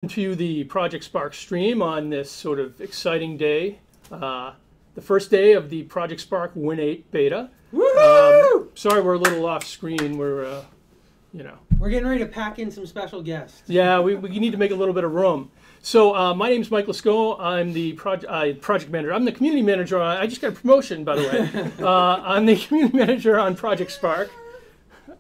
To the Project Spark stream on this sort of exciting day, the first day of the Project Spark Win 8 beta. Sorry, we're a little off screen. We're, we're getting ready to pack in some special guests. Yeah, we need to make a little bit of room. So my name's Mike Lesko. I'm the project manager. I'm the community manager. I just got a promotion, by the way. I'm the community manager on Project Spark.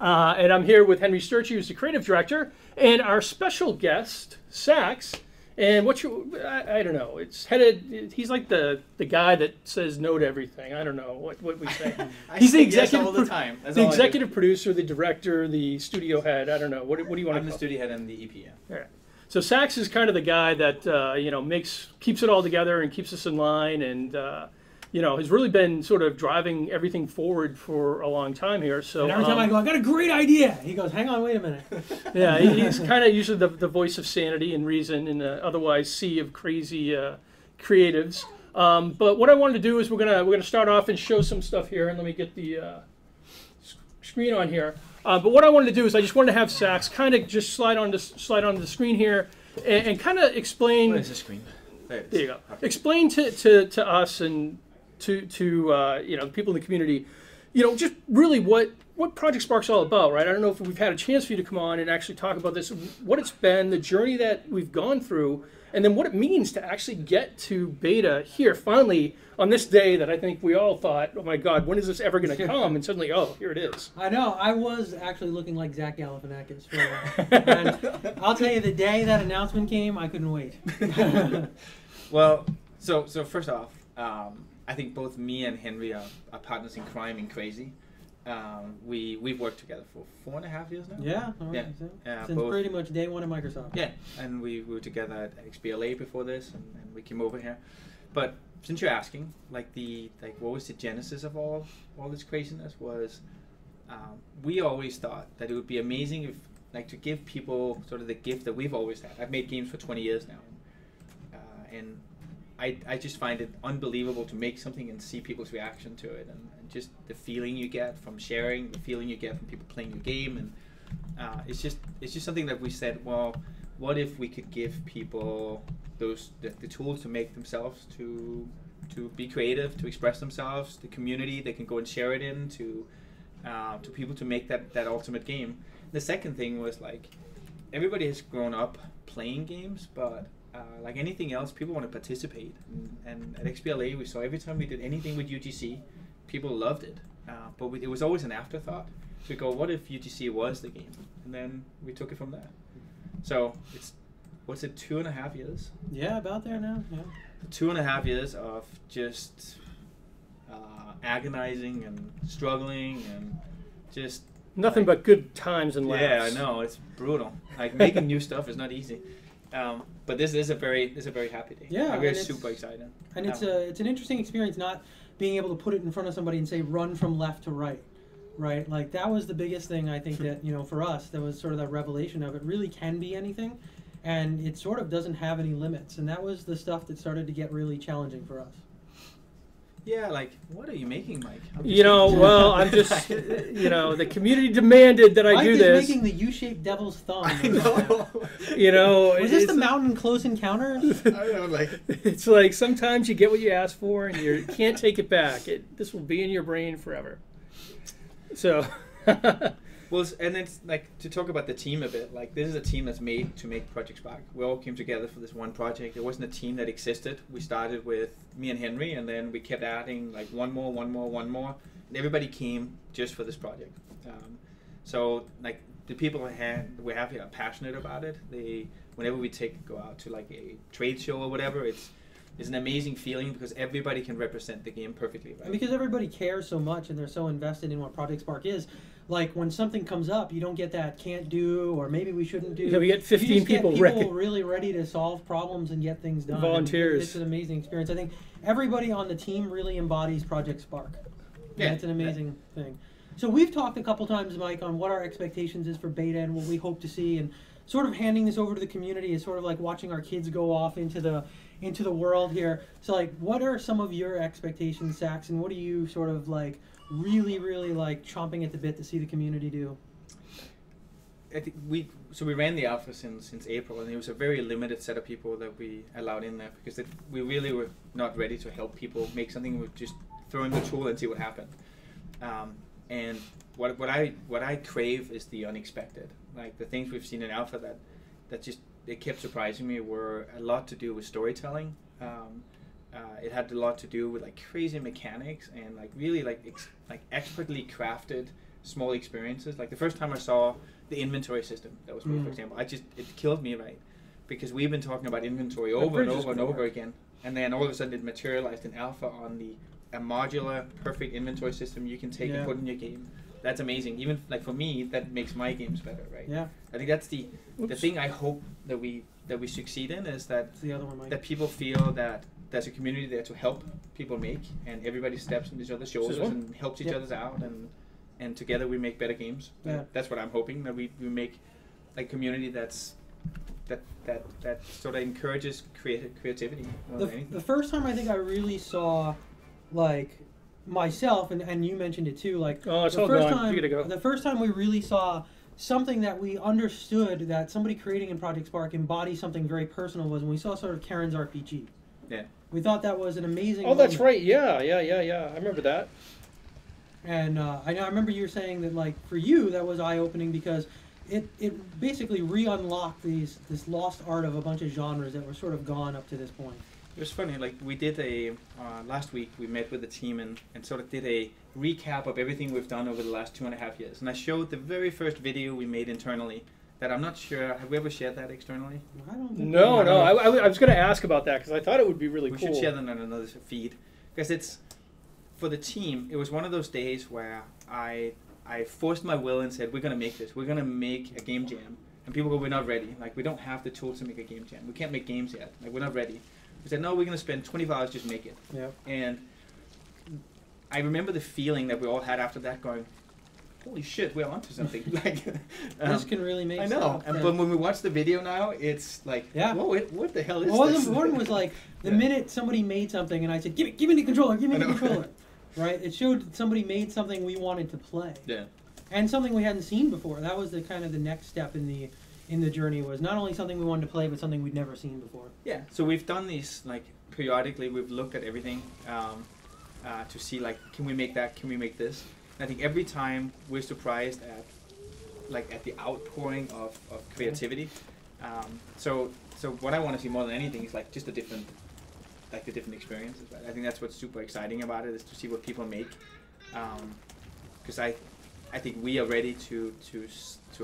And I'm here with Henry Sturchy, who's the creative director, and our special guest, Saxs. And I don't know, he's like the guy that says no to everything. I don't know what we say. He's the executive all the time. The executive producer, the director, the studio head. I don't know. What do you want to call? I'm the studio head and the EP. All right. So Saxs is kind of the guy that keeps it all together and keeps us in line, and has really been sort of driving everything forward for a long time here. So and every time I go, I got a great idea, he goes, hang on, wait a minute. Yeah, he's kind of usually the voice of sanity and reason in an otherwise sea of crazy creatives. But what I wanted to do is we're gonna start off and show some stuff here, and let me get the screen on here. But what I wanted to do is I just wanted to have Saxs kind of just slide onto the screen here and kind of explain. Where's the screen? There you go. Okay. Explain to us and to people in the community, just really what Project Spark's all about, right? I don't know if we've had a chance for you to come on and actually talk about this, what it's been, the journey that we've gone through, and then what it means to actually get to beta here finally on this day that I think we all thought, oh my God, when is this ever going to come? And suddenly, oh, here it is. I know. I was actually looking like Zach Galifianakis for a while. And I'll tell you, the day that announcement came, I couldn't wait. Well, so first off, I think both me and Henry are partners in crime and crazy. We've worked together for 4.5 years now. Yeah. Since pretty much day one of Microsoft. Yeah, and we were together at XBLA before this, and we came over here. But since you're asking, what was the genesis of all this craziness was, we always thought that it would be amazing if, to give people sort of the gift that we've always had. I've made games for 20 years now, and I just find it unbelievable to make something and see people's reaction to it, and just the feeling you get from sharing, the feeling you get from people playing your game, and it's just something that we said, well, what if we could give people the tools to make themselves, to be creative, to express themselves, the community they can go and share it in, to people to make that ultimate game. The second thing was everybody has grown up playing games, but like anything else, people want to participate. And at XBLA, we saw every time we did anything with UGC, people loved it. But it was always an afterthought. So we go, what if UGC was the game? And then we took it from there. So what's it, 2.5 years? Yeah, about there now. Yeah. 2.5 years of just agonizing and struggling and just nothing but good times and laughs. Yeah, I know, it's brutal. Making new stuff is not easy. But this is a very happy day. Yeah, we're super excited. And it's an interesting experience, not being able to put it in front of somebody and say run from left to right, right? That was the biggest thing I think that for us, that was sort of that revelation of it really can be anything, and it sort of doesn't have any limits. And that was the stuff that started to get really challenging for us. Yeah, what are you making, Mike? Well, I'm just, the community demanded that I do this. Mike is making the U-shaped devil's thumb. I know. Was this the Mountain Close Encounters? I know, It's like sometimes you get what you ask for and you can't take it back. This will be in your brain forever. So. Well, and it's to talk about the team a bit. This is a team that's made to make Project Spark. We all came together for this one project. It wasn't a team that existed. We started with me and Henry, and then we kept adding one more, and everybody came just for this project. So the people we have here are passionate about it. Whenever we go out to a trade show or whatever, it's an amazing feeling because everybody can represent the game perfectly. Right? And because everybody cares so much and they're so invested in what Project Spark is. When something comes up, you don't get that can't do or maybe we shouldn't do. Yeah, we get 15 people really ready to solve problems and get things done. Volunteers. It's an amazing experience. I think everybody on the team really embodies Project Spark. Yeah, it's an amazing thing. So we've talked a couple times, Mike, on what our expectations is for beta and what we hope to see, and sort of handing this over to the community is sort of like watching our kids go off into the world here. So what are some of your expectations, Saxs, and what do you sort of really chomping at the bit to see the community do? I think so we ran the alpha since April, and it was a very limited set of people that we allowed in there because we really were not ready to help people make something. We just throw in the tool and see what happened. And what I crave is the unexpected. Like the things we've seen in alpha that just it kept surprising me were a lot to do with storytelling. It had a lot to do with like crazy mechanics and like really like expertly crafted small experiences. Like the first time I saw the inventory system, that was for example, it killed me, right? Because we've been talking about inventory over and over and over again, and then all of a sudden it materialized in alpha on a modular, perfect inventory system you can take and put in your game. That's amazing. Even like for me, that makes my games better, right? Yeah. I think that's the thing I hope that we succeed in is that the other one, Mike. That people feel that there's a community there to help people make, and everybody steps on each other's shoulders and helps each other out, and together we make better games. Yeah. That's what I'm hoping, that we make a community that sort of encourages creativity more than anything. The first time I think I really saw, like, myself, and you mentioned it too, like, it's all gone. You gotta go. The first time we really saw something that we understood that somebody creating in Project Spark embodies something very personal was when we saw sort of Karen's RPG. Yeah. We thought that was an amazing moment. That's right. Yeah. I remember that. And I remember you were saying that, like, for you, that was eye-opening because it basically re-unlocked this lost art of a bunch of genres that were sort of gone up to this point. It was funny, like we did last week we met with the team and sort of did a recap of everything we've done over the last 2.5 years. And I showed the very first video we made internally that I'm not sure, have we ever shared that externally? I don't think No. I was going to ask about that because I thought it would be really cool. We should share that on another feed. Because it's, for the team, it was one of those days where I forced my will and said, we're going to make this. We're going to make a game jam. And people go, we're not ready. Like, we don't have the tools to make a game jam. We can't make games yet. Like, we're not ready. We said, no, we're going to spend 24 hours just make it. Yeah. And I remember the feeling that we all had after that going, holy shit, we're onto something. Like, this can really make sense. I know. But when we watch the video now, it's like, whoa, what the hell is this? One was like, the minute somebody made something and I said, give me the controller, give me the controller. Right? It showed somebody made something we wanted to play. Yeah. And something we hadn't seen before. That was the kind of the next step in the journey, was not only something we wanted to play, but something we'd never seen before. Yeah. So we've done these, like, periodically. We've looked at everything to see, like, can we make that? Can we make this? And I think every time we're surprised at the outpouring of creativity. So what I want to see more than anything is like just the different experiences. Right? I think that's what's super exciting about it, is to see what people make. Because I think we are ready to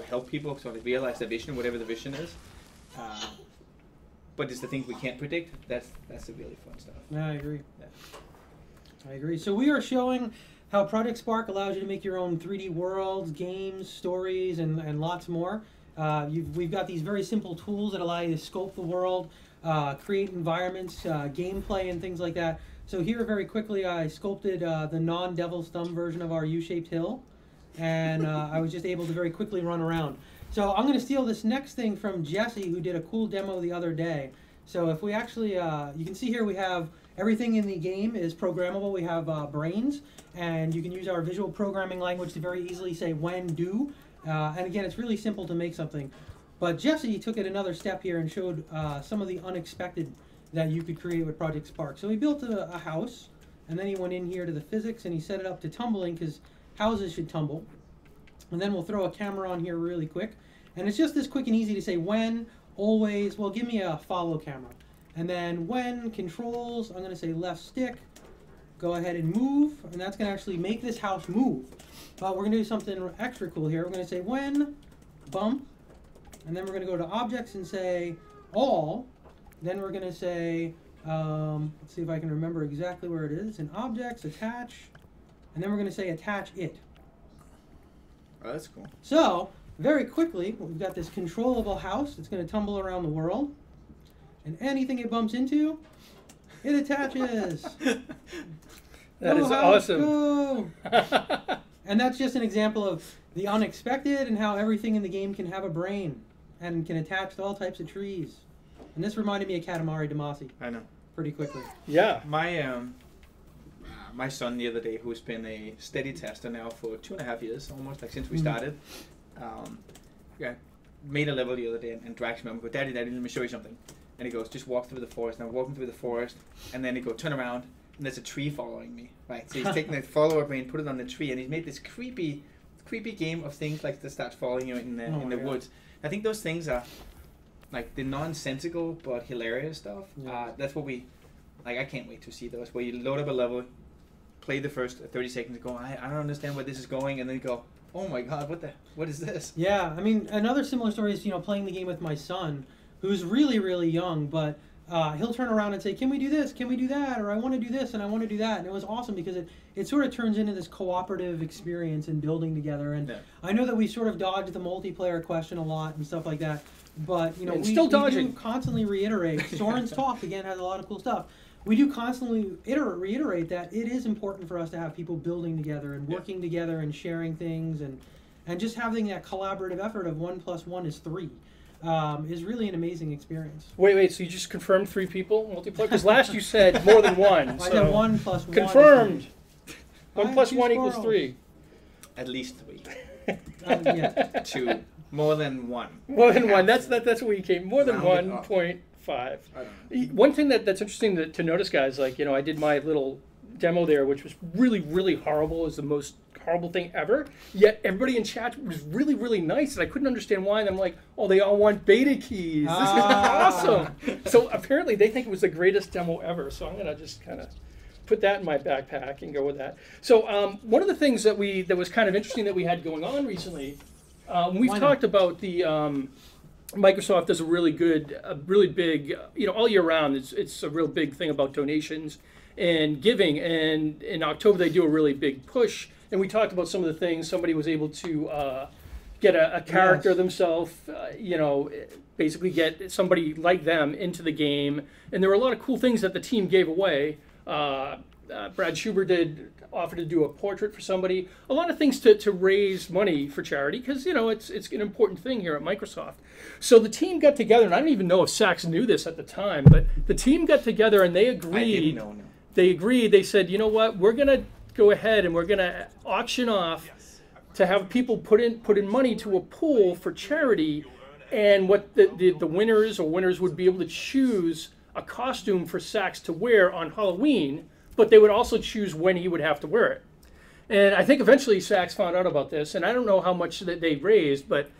help people sort of realize their vision, whatever the vision is. But it's the things we can't predict. That's the really fun stuff. Yeah, I agree. Yeah. I agree. So we are showing how Project Spark allows you to make your own 3D worlds, games, stories, and lots more. We've got these very simple tools that allow you to scope the world, create environments, gameplay, and things like that. So here, very quickly, I sculpted the non-Devil's Thumb version of our U-shaped hill, and I was just able to very quickly run around. So I'm going to steal this next thing from Jesse, who did a cool demo the other day. So if we actually, you can see here we have everything in the game is programmable. We have brains, and you can use our visual programming language to very easily say when, do. And again, it's really simple to make something. But Jesse took it another step here and showed some of the unexpected that you could create with Project Spark. So he built a house, and then he went in here to the physics, and he set it up to tumbling, because houses should tumble. And then we'll throw a camera on here really quick. And it's just this quick and easy to say when, always, well, give me a follow camera. And then when, controls, I'm going to say left stick, go ahead and move, and that's going to actually make this house move. But we're going to do something extra cool here. We're going to say when, bump, and then we're going to go to objects and say all. Then we're going to say, let's see if I can remember exactly where it is. In objects, attach, and then we're going to say attach it. Oh, that's cool. So, very quickly, we've got this controllable house that's going to tumble around the world. And anything it bumps into, it attaches. That is awesome. Go. And that's just an example of the unexpected and how everything in the game can have a brain and can attach to all types of trees. And this reminded me of Katamari Damacy. I know. Pretty quickly. Yeah. My son the other day, who's been a steady tester now for 2.5 years, almost, like since we started, made a level the other day and drags me up and go, Daddy, let me show you something. And he goes, just walk through the forest. And I'm walking through the forest, and then he goes, turn around, and there's a tree following me. Right, so he's taking the follower brain, put it on the tree, and he's made this creepy game of things like that start following you in the woods. I think those things are like the nonsensical but hilarious stuff. Yeah. That's what we like. I can't wait to see those where you load up a level, play the first 30 seconds, and go, I don't understand where this is going, and then you go, oh my god, what is this? Yeah, I mean, another similar story is, playing the game with my son, who's really, really young, but he'll turn around and say, can we do this? Can we do that? Or I want to do this and I want to do that. And it was awesome because it sort of turns into this cooperative experience in building together. And I know that we sort of dodged the multiplayer question a lot and stuff like that. But, we do constantly reiterate. Soren's Talk, again, has a lot of cool stuff. We do constantly reiterate that it is important for us to have people building together and working together and sharing things and just having that collaborative effort of 1 + 1 is 3. Is really an amazing experience. Wait, so you just confirmed 3 people multiplayer? Because last you said more than 1. I said 1 + 1. Confirmed. 1 + 1 equals 3. At least 3. Yeah. 2. More than 1. More than 1. That's where you came. More than 1.5. One thing that's interesting to notice, guys, like, I did my little demo there, which was really, really horrible. It was the most horrible thing ever. Yet everybody in chat was really, really nice, and I couldn't understand why. And I'm like, oh, they all want beta keys. This is awesome. So apparently they think it was the greatest demo ever. So I'm gonna just kind of put that in my backpack and go with that. So one of the things that was kind of interesting that we had going on recently, we've talked about the Microsoft does a really big, all year round. It's a real big thing about donations and giving. And in October they do a really big push. And we talked about some of the things. Somebody was able to get a character themselves, basically get somebody like them into the game. And there were a lot of cool things that the team gave away. Brad Schubert offered to do a portrait for somebody. A lot of things to raise money for charity because, it's an important thing here at Microsoft. So the team got together, and I don't even know if Saxs knew this at the time, but the team got together and they agreed. I didn't know. They agreed. They said, you know what, we're going to go ahead and we're going to auction off to have people put in money to a pool for charity, and what the winners would be able to choose a costume for Saxs to wear on Halloween, but they would also choose when he would have to wear it. And I think eventually Saxs found out about this, and I don't know how much that they raised, but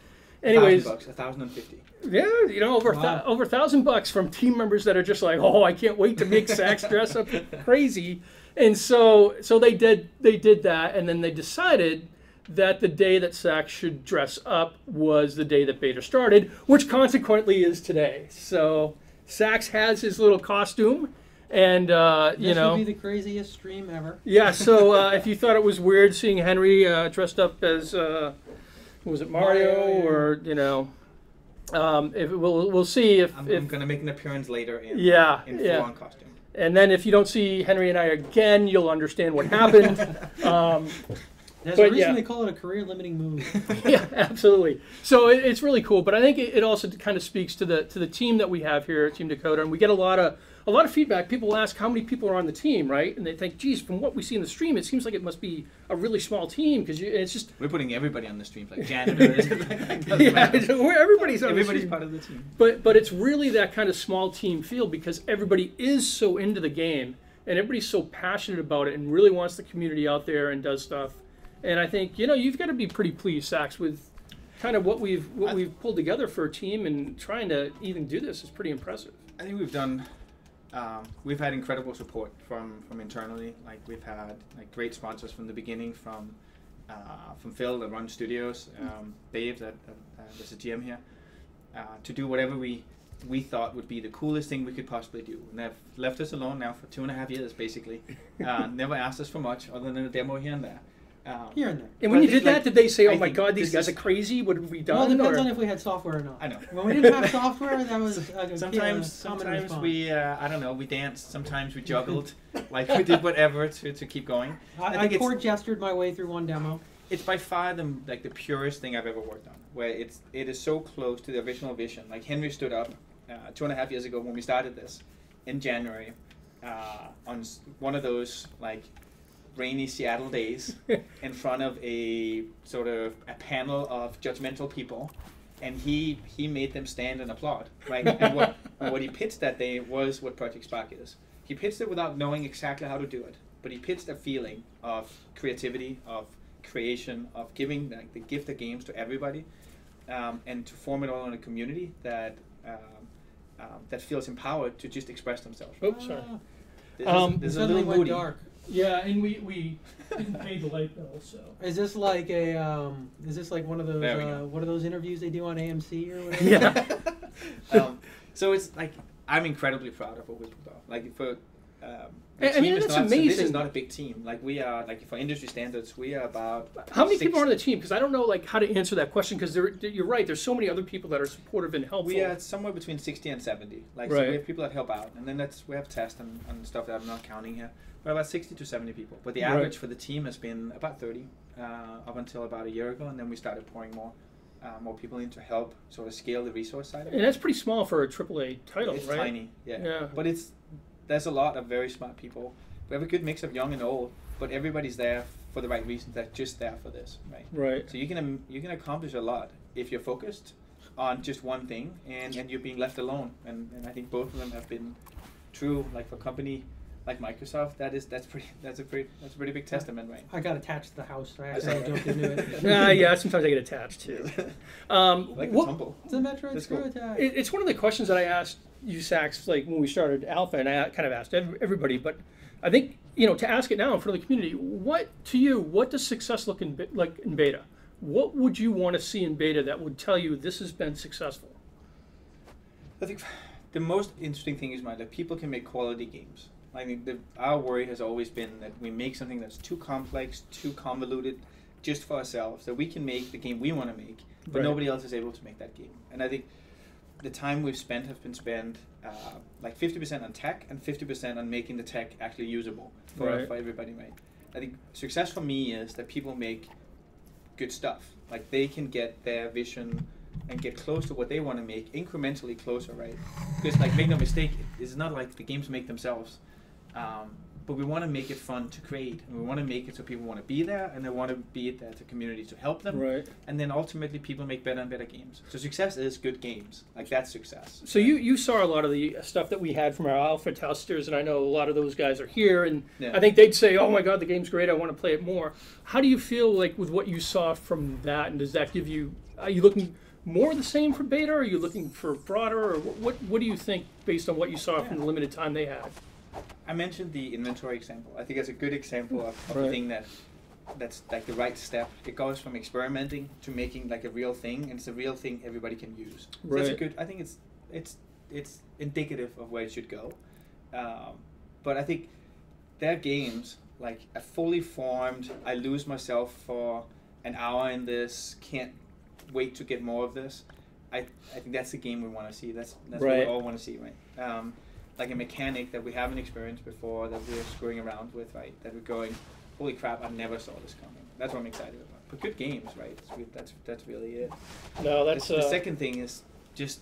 anyways, $1,000, $1,050. Yeah, over $1,000 from team members that are just like, oh, I can't wait to make Saxs dress up crazy. And so they did that, and then they decided that the day that Saxs should dress up was the day that beta started, which consequently is today. So Saxs has his little costume, and this would be the craziest stream ever. Yeah. So if you thought it was weird seeing Henry dressed up as was it Mario or if we'll see if I'm going to make an appearance later in full-on costume. And then if you don't see Henry and I again, you'll understand what happened. There's a reason they call it a career-limiting move. Yeah, absolutely. So it's really cool, but I think it also kind of speaks to the team that we have here at Team Dakota, and we get a lot of feedback. People ask how many people are on the team, right? And they think, geez, from what we see in the stream, it seems like it must be a really small team because it's just we're putting everybody on the stream, like janitors. Everybody's part of the team. But it's really that kind of small team feel because everybody is so into the game and everybody's so passionate about it and really wants the community out there and does stuff. And I think you've got to be pretty pleased, Saxs, with kind of what we've pulled together for a team, and trying to even do this is pretty impressive. I think we've done. We've had incredible support from internally. Like we've had great sponsors from the beginning, from Phil that runs studios, Dave that is a GM here, to do whatever we thought would be the coolest thing we could possibly do. And they've left us alone now for 2.5 years, basically. Never asked us for much other than a demo here and there. Here and there. And when you did that, did they say, "Oh my God, these guys are crazy"? What have we done? Well, it depends on if we had software or not. I know. When we didn't have software, that was sometimes we I don't know, we danced. Sometimes we juggled. We did whatever to keep going. I chord gestured my way through one demo. It's by far the purest thing I've ever worked on. Where it is so close to the original vision. Like Henry stood up 2.5 years ago when we started this in January on one of those rainy Seattle days in front of a sort of a panel of judgmental people and he made them stand and applaud, right? And what he pitched that day was what Project Spark is. He pitched it without knowing exactly how to do it, but he pitched a feeling of creativity, of creation, of giving like the gift of games to everybody, and to form it all in a community that that feels empowered to just express themselves. Oh, sorry. There's a little moody. Dark. Yeah, and we didn't pay the light bill, so. Is this like a is this like one of There we those go. what are those interviews they do on AMC or whatever? Yeah. So it's like I'm incredibly proud of what we put off. Like for I the mean, team is that's not, so this amazing. is not a big team. Like we are, like for industry standards, we are about. How many 6 people are on the team? Because I don't know like how to answer that question. Because you're right. There's so many other people that are supportive and helpful. We are somewhere between 60 and 70. Like Right. so we have people that help out, and then we have tests and stuff that I'm not counting here. We're about 60 to 70 people. But the Right. average for the team has been about 30 up until about a year ago, and then we started pouring more people in to help sort of scale the resource side of it. And that's pretty small for a AAA title, It's right? tiny, yeah. Yeah. But there's a lot of very smart people. We have a good mix of young and old, but everybody's there for the right reasons. They're just there for this, right? Right. So you can accomplish a lot if you're focused on just one thing and you're being left alone. And I think both of them have been true. Like for a company like Microsoft, that's a pretty big testament, right? I got attached to the house, so I accidentally jumped into it. Yeah, sometimes I get attached too. Like the what- tumble. It's a Metroid That's screw cool. attack. It's one of the questions that I asked you, Saxs, like when we started Alpha, and I kind of asked everybody, but I think, to ask it now in front of the community, what does success look like in beta? What would you want to see in beta that would tell you this has been successful? I think the most interesting thing is that people can make quality games. I mean, our worry has always been that we make something that's too complex, too convoluted, just for ourselves, that we can make the game we want to make, but Right. nobody else is able to make that game. And I think the time we've spent has been spent like 50% on tech and 50% on making the tech actually usable for everybody, right? I think success for me is that people make good stuff. Like they can get their vision and get close to what they want to make, incrementally closer, right? Because like, make no mistake, it's not like the games make themselves. But we want to make it fun to create, and we want to make it so people want to be there, and they want to be there to community to help them, Right. and then ultimately people make better and better games. So success is good games, like that's success. So you saw a lot of the stuff that we had from our alpha testers, and I know a lot of those guys are here, and Yeah. I think they'd say, "Oh my God, the game's great! I want to play it more." How do you feel like with what you saw from that, and does that give you? Are you looking more the same for beta, or are you looking for broader, or what do you think based on what you saw from the limited time they had? I mentioned the inventory example. I think that's a good example of Right. a thing that's like the right step. It goes from experimenting to making like a real thing, and it's a real thing everybody can use. So that's a Right. good. I think it's indicative of where it should go. But I think their games, like a fully formed, I lose myself for an hour in this, can't wait to get more of this. I think that's the game we want to see. That's what we Right. all want to see, right? Like a mechanic that we haven't experienced before, that we're screwing around with, right? That we're going, holy crap, I never saw this coming. That's what I'm excited about. But good games, right? That's really it. No, that's The second thing is just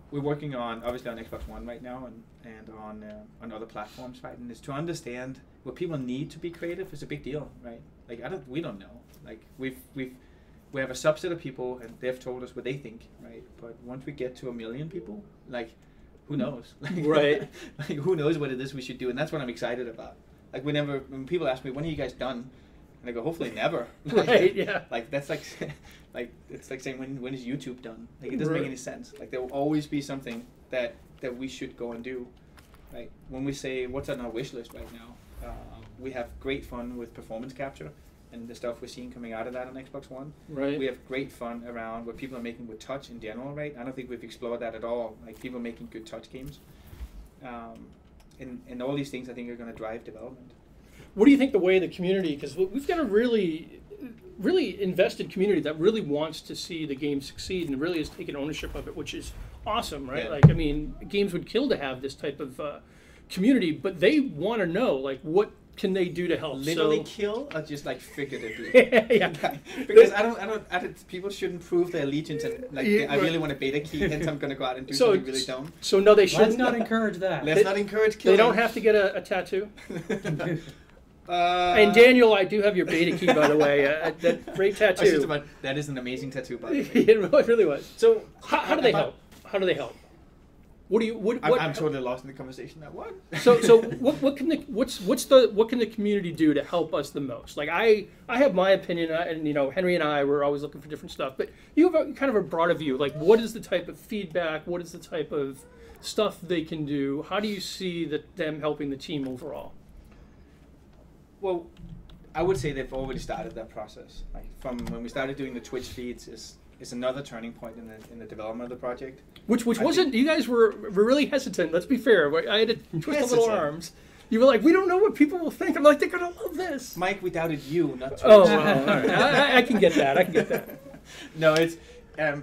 we're working on obviously on Xbox One right now and on other platforms, right? And it's to understand what people need to be creative is a big deal, right? Like we don't know. Like we have a subset of people and they've told us what they think, right? But once we get to 1 million people, like who knows? Right. Like who knows what it is we should do, and that's what I'm excited about. Like when people ask me, when are you guys done? And I go, hopefully never. Right, yeah. Like that's like it's like saying when is YouTube done? Like it doesn't Right. make any sense. Like there will always be something that we should go and do. Right? When we say what's on our wish list right now, we have great fun with performance capture and the stuff we're seeing coming out of that on Xbox One. Right. We have great fun around what people are making with touch in general, right? I don't think we've explored that at all. Like people making good touch games. And all these things I think are going to drive development. What do you think the way the community, because we've got a really invested community that really wants to see the game succeed and really has taken ownership of it, which is awesome, right? Yeah. Like, I mean, games would kill to have this type of community, but they want to know, like, what can they do to help? Literally So, kill or just like figuratively? yeah. Because I don't. People shouldn't prove their allegiance and like Yeah, I really right. want a beta key, and I'm going to go out and do So something really dumb. So no, they Let's shouldn't. not encourage that. Let's not encourage killing. They don't have to get a tattoo. And Daniel, I do have your beta key, by the way. That great tattoo. That is an amazing tattoo, by the way. It really was. So, how do they help? How do they help? What do you? What? I'm totally lost in the conversation now. What? So what can the community do to help us the most? Like I have my opinion, and Henry and I were always looking for different stuff. But you have kind of a broader view. Like, what is the type of feedback? What is the type of stuff they can do? How do you see them helping the team overall? Well, I would say they've already started that process. Like from when we started doing the Twitch feeds is another turning point in the development of the project. Which wasn't, you guys were really hesitant, let's be fair. I had to twist the little arms. You were like, we don't know what people will think. I'm like, they're going to love this. Mike, we doubted you, not Twitch. Oh, well, all right. I can get that. No, it's, I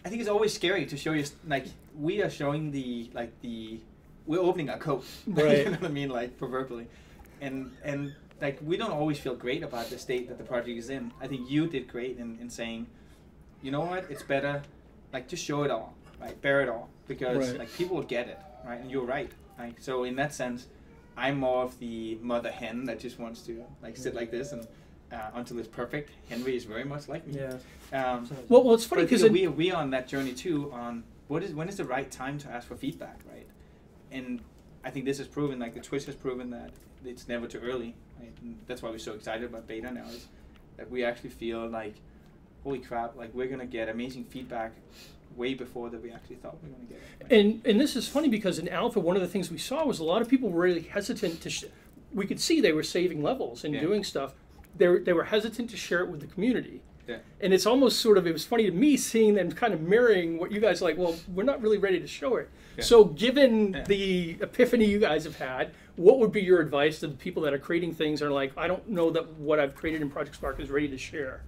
think it's always scary to show you, like, we are showing we're opening our coat. Right. You know what I mean, like, proverbially. And like, we don't always feel great about the state that the project is in. I think you did great in saying, you know what, it's better, like, just show it all. Right, bear it all, because like people will get it, right? And you're right. Like, so in that sense, I'm more of the mother hen that just wants to like sit like this and until it's perfect. Henry is very much like me. Yeah. Well, it's funny because we are on that journey too. On when is the right time to ask for feedback, right? And I think this has proven, like the Twitch has proven, that it's never too early. Right? And that's why we're so excited about beta now, is that we actually feel like, holy crap, like we're gonna get amazing feedback way before that we actually thought we were going to get it. Right? And this is funny because in alpha, one of the things we saw was a lot of people were really hesitant to. We could see they were saving levels and doing stuff. They were hesitant to share it with the community. Yeah. And it's almost sort of, it was funny to me seeing them kind of mirroring what you guys are like. Well, we're not really ready to show it. Yeah. So given the epiphany you guys have had, what would be your advice to the people that are creating things and are like, I don't know that what I've created in Project Spark is ready to share?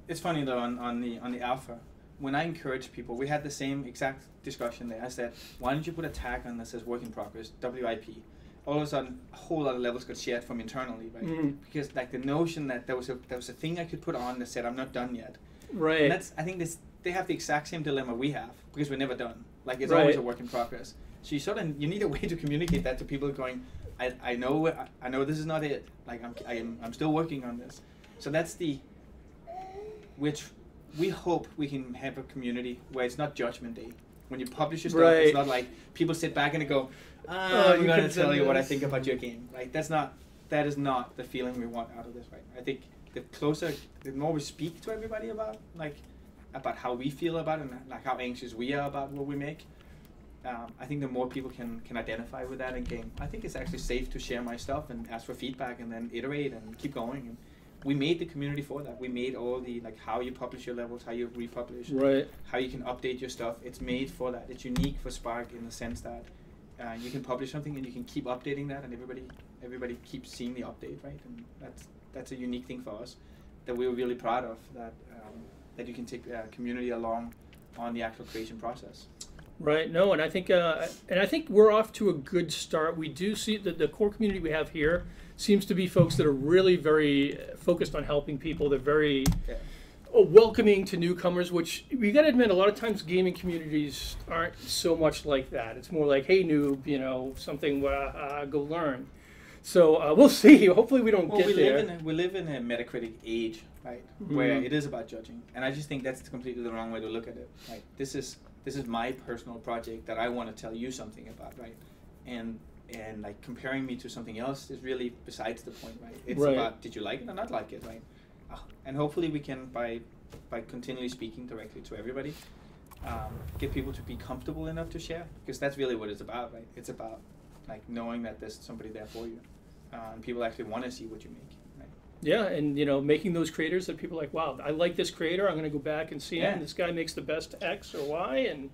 It's funny though, on the alpha, when I encourage people, we had the same exact discussion there. I said, why don't you put a tag on that says work in progress, WIP? All of a sudden, a whole lot of levels got shared from internally, right? Mm-hmm. Because like the notion that there was a thing I could put on that said I'm not done yet. Right. And I think they have the exact same dilemma we have, because we're never done. Like it's always a work in progress. So you need a way to communicate that to people going, I know this is not it. Like I'm still working on this. So that's which we hope we can have a community where it's not judgment day. When you publish your stuff, it's not like people sit back and go, I'm going to tell you what I think about your game. Right? That is not the feeling we want out of this. Right? I think the more we speak to everybody about how we feel about it and like how anxious we are about what we make, I think the more people can identify with that in game. I think it's actually safe to share my stuff and ask for feedback and then iterate and keep going. And we made the community for that. We made all the how you publish your levels, how you republish, how you can update your stuff. It's made for that. It's unique for Spark in the sense that you can publish something and you can keep updating that, and everybody keeps seeing the update, right? And that's a unique thing for us that we were really proud of. That you can take community along on the actual creation process. Right. No, and I think we're off to a good start. We do see that the core community we have here seems to be folks that are really very focused on helping people. They're very welcoming to newcomers, which we got to admit, a lot of times gaming communities aren't so much like that. It's more like, hey, noob, something, go learn. So we'll see. Hopefully we don't get there. We live in a Metacritic age, right, where it is about judging. And I just think that's completely the wrong way to look at it. Right? This is my personal project that I want to tell you something about, right? And like comparing me to something else is really besides the point, right? It's about, did you like it or not like it, right? And hopefully we can, by continually speaking directly to everybody, get people to be comfortable enough to share, because that's really what it's about, right? It's about like knowing that there's somebody there for you, and people actually want to see what you make, right? Yeah, and making those creators that people are like, wow, I like this creator, I'm going to go back and see him. This guy makes the best X or Y, and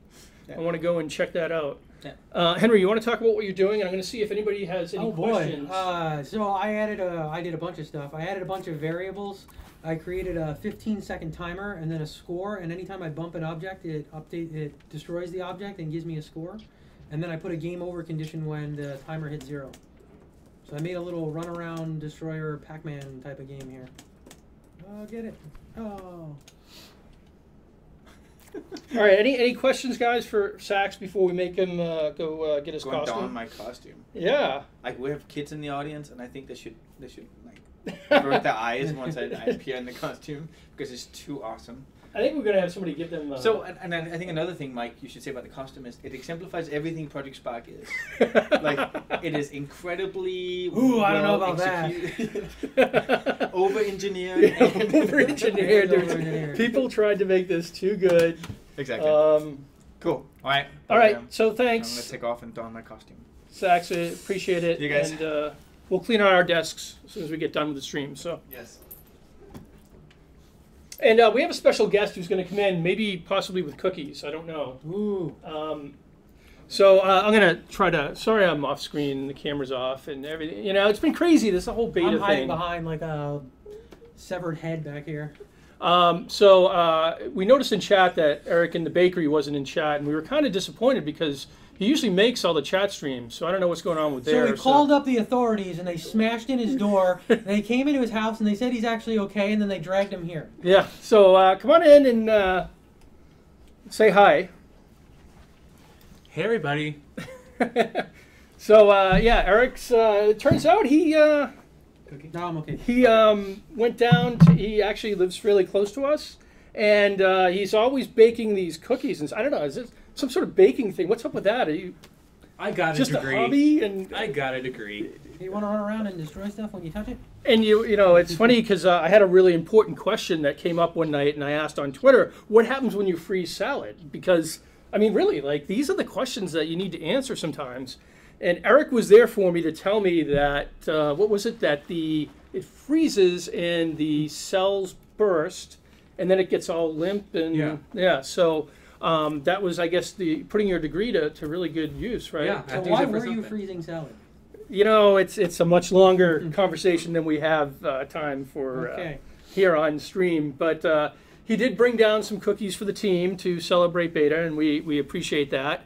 I want to go and check that out. Yeah. Henry, you want to talk about what you're doing? And I'm going to see if anybody has any questions. So I did a bunch of stuff. I added a bunch of variables. I created a 15-second timer and then a score. And anytime I bump an object, it destroys the object and gives me a score. And then I put a game over condition when the timer hits 0. So I made a little runaround destroyer Pac-Man type of game here. Oh, get it. Oh. All right. Any questions, guys, for Saxs before we make him go get his Go and costume? don my costume. Yeah. Like we have kids in the audience, and I think they should like avert their eyes once I appear in the costume because it's too awesome. I think we're gonna have somebody give them. So, and I think another thing, Mike, you should say about the costume is it exemplifies everything Project Spark is. Like, it is incredibly Ooh, I don't know about that. Over-engineered. Over-engineered. People tried to make this too good. Exactly. Cool. All right. All right. So thanks. I'm gonna take off and don my costume. Saxs, I appreciate it. You guys. And we'll clean out our desks as soon as we get done with the stream. So. Yes. And we have a special guest who's going to come in, maybe possibly with cookies. I don't know. Ooh. So I'm going to try to. Sorry, I'm off screen. The camera's off and everything. You know, it's been crazy. This whole beta I'm hiding thing. behind like a severed head back here. So we noticed in chat that Erikinthebakery wasn't in chat, and we were kind of disappointed because he usually makes all the chat streams. So I don't know what's going on with there. So we called up the authorities, and they smashed in his door. And they came into his house, and they said he's actually okay, and then they dragged him here. Yeah. So come on in and say hi. Hey, everybody. So yeah, Eric's. It turns out he. No, I'm okay. He went down to, he actually lives really close to us, and he's always baking these cookies. And I don't know, is it some sort of baking thing? What's up with that? Are you I got just a degree. a hobby? And I got a degree. You want to run around and destroy stuff when you touch it? and you know, it's funny because I had a really important question that came up one night, and I asked on Twitter, what happens when you freeze salad? Because, I mean, really, like, these are the questions that you need to answer sometimes. And Eric was there for me to tell me that, what was it, that it freezes and the cells burst, and then it gets all limp. And yeah, so that was, I guess, putting your degree to really good use, right? Yeah. So why were you freezing salad? You know, it's a much longer conversation than we have time for here on stream. But he did bring down some cookies for the team to celebrate beta, and we appreciate that.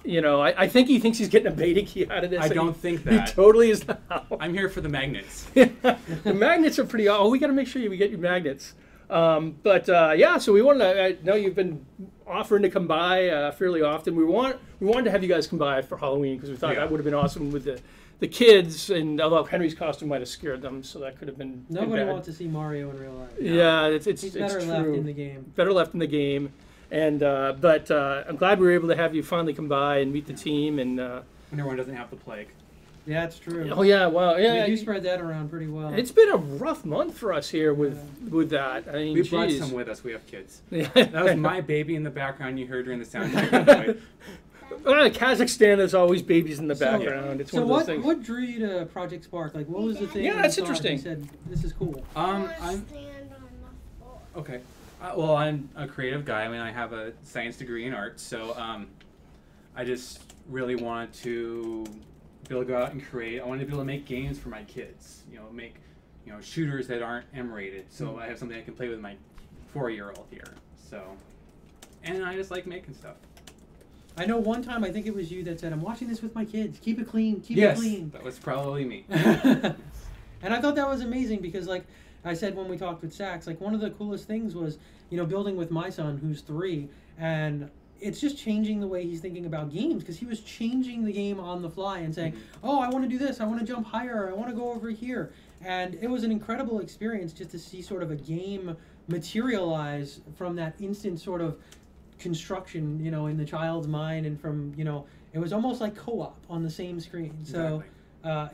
You know, I think he thinks he's getting a beta key out of this. I don't think that. He totally is not. I'm here for the magnets. The magnets are pretty. Oh, we got to make sure we get your magnets. Yeah, so we wanted to. I know you've been offering to come by fairly often. We wanted to have you guys come by for Halloween because we thought that would have been awesome with the kids. And although Henry's costume might have scared them, so that could have been. Nobody wants to see Mario in real life. Yeah, it's better true. left in the game. Better left in the game. And but I'm glad we were able to have you finally come by and meet the team. And when everyone doesn't have the plague. Yeah, it's true. Oh yeah, well, yeah. We do spread that around pretty well. It's been a rough month for us here with that. I mean, We brought some with us. We have kids. Yeah. That was my baby in the background you heard during the sound check. Kazakhstan, there's always babies in the background. It's one of those things. What drew you to Project Spark? Like, what was the thing? Yeah, that's you saw interesting. You said this is cool. Okay. Well, I'm a creative guy. I mean, I have a science degree in art, so I just really wanted to be able to go out and create. I wanted to be able to make games for my kids. You know, make shooters that aren't M-rated. So I have something I can play with my 4-year-old here. So, and I just like making stuff. I know one time, I think it was you that said, "I'm watching this with my kids. Keep it clean. Keep it Yes, clean." that was probably me. And I thought that was amazing because, like I said when we talked with Saxs, like one of the coolest things was, building with my son who's 3, and it's just changing the way he's thinking about games because he was changing the game on the fly and saying, "Oh, I want to do this. I want to jump higher. I want to go over here." And it was an incredible experience just to see sort of a game materialize from that instant sort of construction, in the child's mind, and from, it was almost like co-op on the same screen. So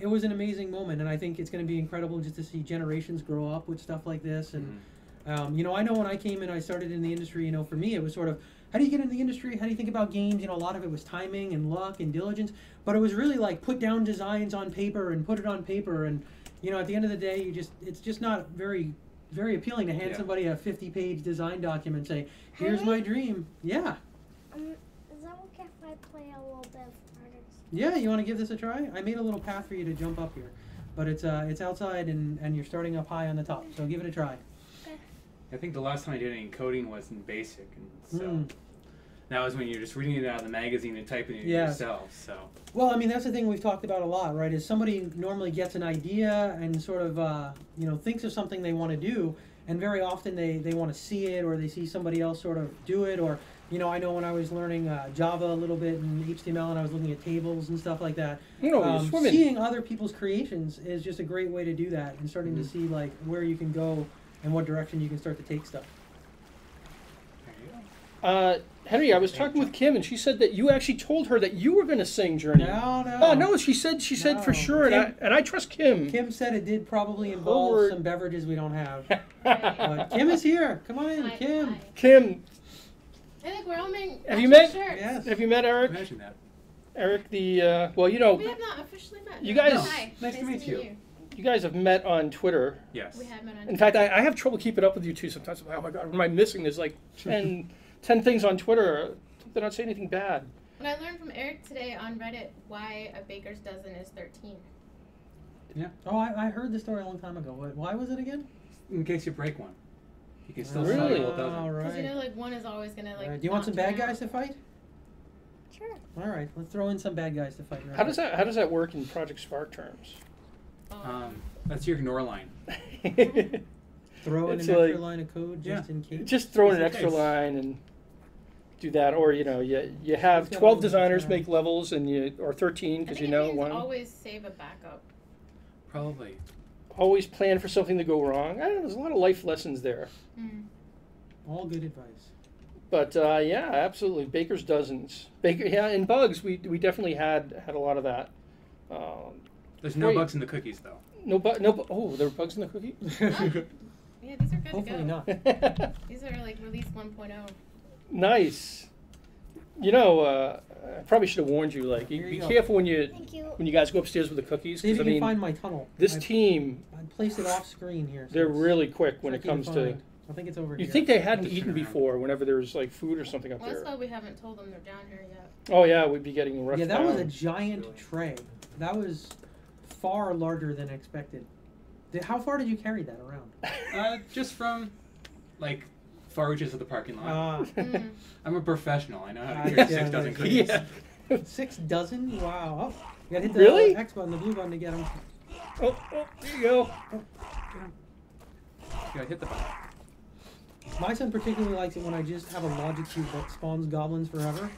it was an amazing moment, and I think it's going to be incredible just to see generations grow up with stuff like this. And I know when I came in, I started in the industry, for me it was sort of, how do you get in the industry? How do you think about games? A lot of it was timing and luck and diligence, but it was really like put down designs on paper and put it on paper, and at the end of the day, it's just not very appealing to hand somebody a 50-page design document and say, "Here's my dream." Yeah. Is that okay if I play a little bit of Project Spark? Yeah, you want to give this a try? I made a little path for you to jump up here, but it's outside and you're starting up high on the top, so give it a try. Okay. I think the last time I did any coding was in BASIC, and so that was when you're just reading it out of the magazine and typing it yourself. So. Well, I mean, that's the thing we've talked about a lot, right? Is somebody normally gets an idea and sort of, thinks of something they want to do, and very often they want to see it, or they see somebody else sort of do it, or I know when I was learning Java a little bit and HTML, and I was looking at tables and stuff like that. Swimming. Seeing other people's creations is just a great way to do that, and starting to see like where you can go and what direction you can start to take stuff. Henry, I was talking with Kim, and she said that you actually told her that you were going to sing Journey. No. Oh no, she said for sure, and I trust Kim. Kim said it did probably involve some beverages we don't have. But Kim is here. Come on in, Hi, Kim. hi. Kim, I think we're all making have you met? shirts. Yes. Have you met Eric? Imagine that. Eric, the We have not officially met. You No. guys- Hi. Nice to meet you. you guys have met on Twitter. Yes. We have met on. In fact, I have trouble keeping up with you two sometimes. I'm like, oh my god, what am I missing? There's like 10 things on Twitter. They're not saying anything bad. And I learned from Eric today on Reddit why a baker's dozen is 13. Oh, I heard the story a long time ago. Why was it again? In case you break one, you can still Really? sell your whole dozen. All Because right. like one is always gonna like. Do you want not some turn bad out. guys to fight? Sure. All right, let's throw in some bad guys to fight. How does that work in Project Spark terms? That's your ignore line. throw in It's an extra like- line of code just in case? Just throw in an Just in extra case. line and do that, or you have It's got 12 all the designers different- make levels, or 13 I because think you it know means one. always save a backup. Probably. Always plan for something to go wrong. I don't know, there's a lot of life lessons there. All good advice. But yeah, absolutely, baker's dozens. In bugs, we definitely had a lot of that. There's no Great. bugs in the cookies though. Oh, there were bugs in the cookie. Yeah, these are good Hopefully to go. not. These are like release 1.0. Nice. I probably should have warned you. Like, Here you be go. careful when you Thank you. guys go upstairs with the cookies. See if 'Cause, you I can mean, find my tunnel. this I team, placed it off screen here. so they're it's really quick when it tricky comes to. find. I think it's over here. You think they had Just eaten turn around. before whenever there's like food or something up Well, that's there. why we haven't told them they're down here yet. Oh yeah, we'd be getting roughed Yeah, that was a down. giant tray. That was far larger than expected. How far did you carry that around? Just from, like, far reaches of the parking lot. Mm. I'm a professional. I know how to Yeah, carry 6 dozen yeah. cookies. Yeah. 6 dozen? Wow. Oh, you gotta hit the Really? X button, the blue button to get them. Oh, there you go. You gotta hit the button. My son particularly likes it when I just have a logic cube that spawns goblins forever.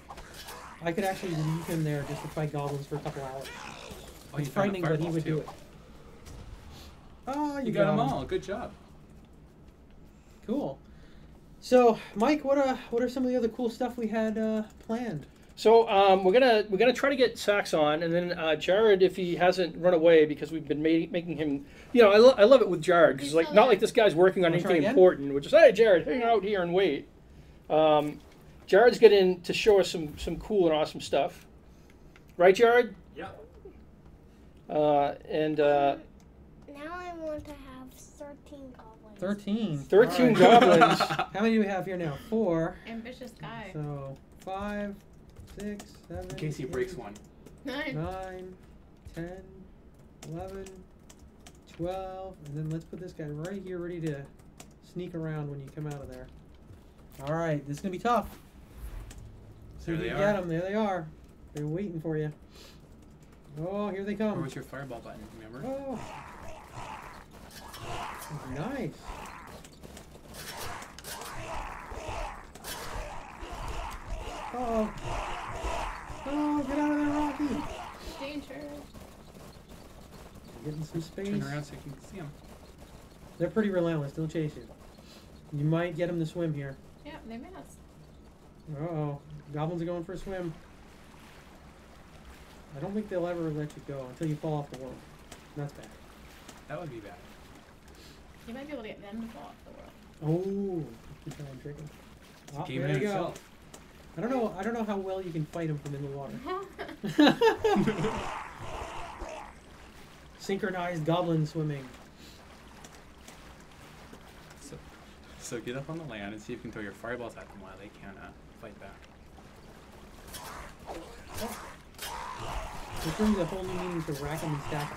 I could actually leave him there just to fight goblins for a couple hours. Oh, It's you found a frightening, but he fireball, would do too. it. Oh, You got them him. all. Good job. Cool. So, Mike, what are some of the other cool stuff we had planned? So we're gonna try to get Saxs on, and then Jared, if he hasn't run away, because we've been making him. I love it with Jared because He's like still not there. like this guy's working on Wanna try anything again? important. We're just, hey Jared, hang out here and wait. Jared's getting to show us some cool and awesome stuff, right, Jared? Yeah. And Now I want to have 13 goblins. 13. 13 All right. goblins. How many do we have here now? 4. Ambitious guy. So 5, 6, 7. In case he 8, breaks one. 9. 9, 10, 11, 12, and then let's put this guy right here ready to sneak around when you come out of there. All right, this is gonna be tough. See There if they you are. get them. There they are. They're waiting for you. Oh, here they Where come. was your fireball button? Remember? Oh, nice. Oh, oh, get out of there, Rocky. Danger. Getting some space. Turn around so you can see them. They're pretty relentless. They'll chase you. You might get them to swim here. Yeah, they missed. Uh-oh. Goblins are going for a swim. I don't think they'll ever let you go until you fall off the world. That's bad. That would be bad. You might be able to get them to fall off the world. Oh, keep trying to trick them. Oh, Game there in you go. itself. I don't know how well you can fight them from in the water. Synchronized goblin swimming. So get up on the land and see if you can throw your fireballs at them while they can fight back. It brings a whole new meaning to rack 'em and stack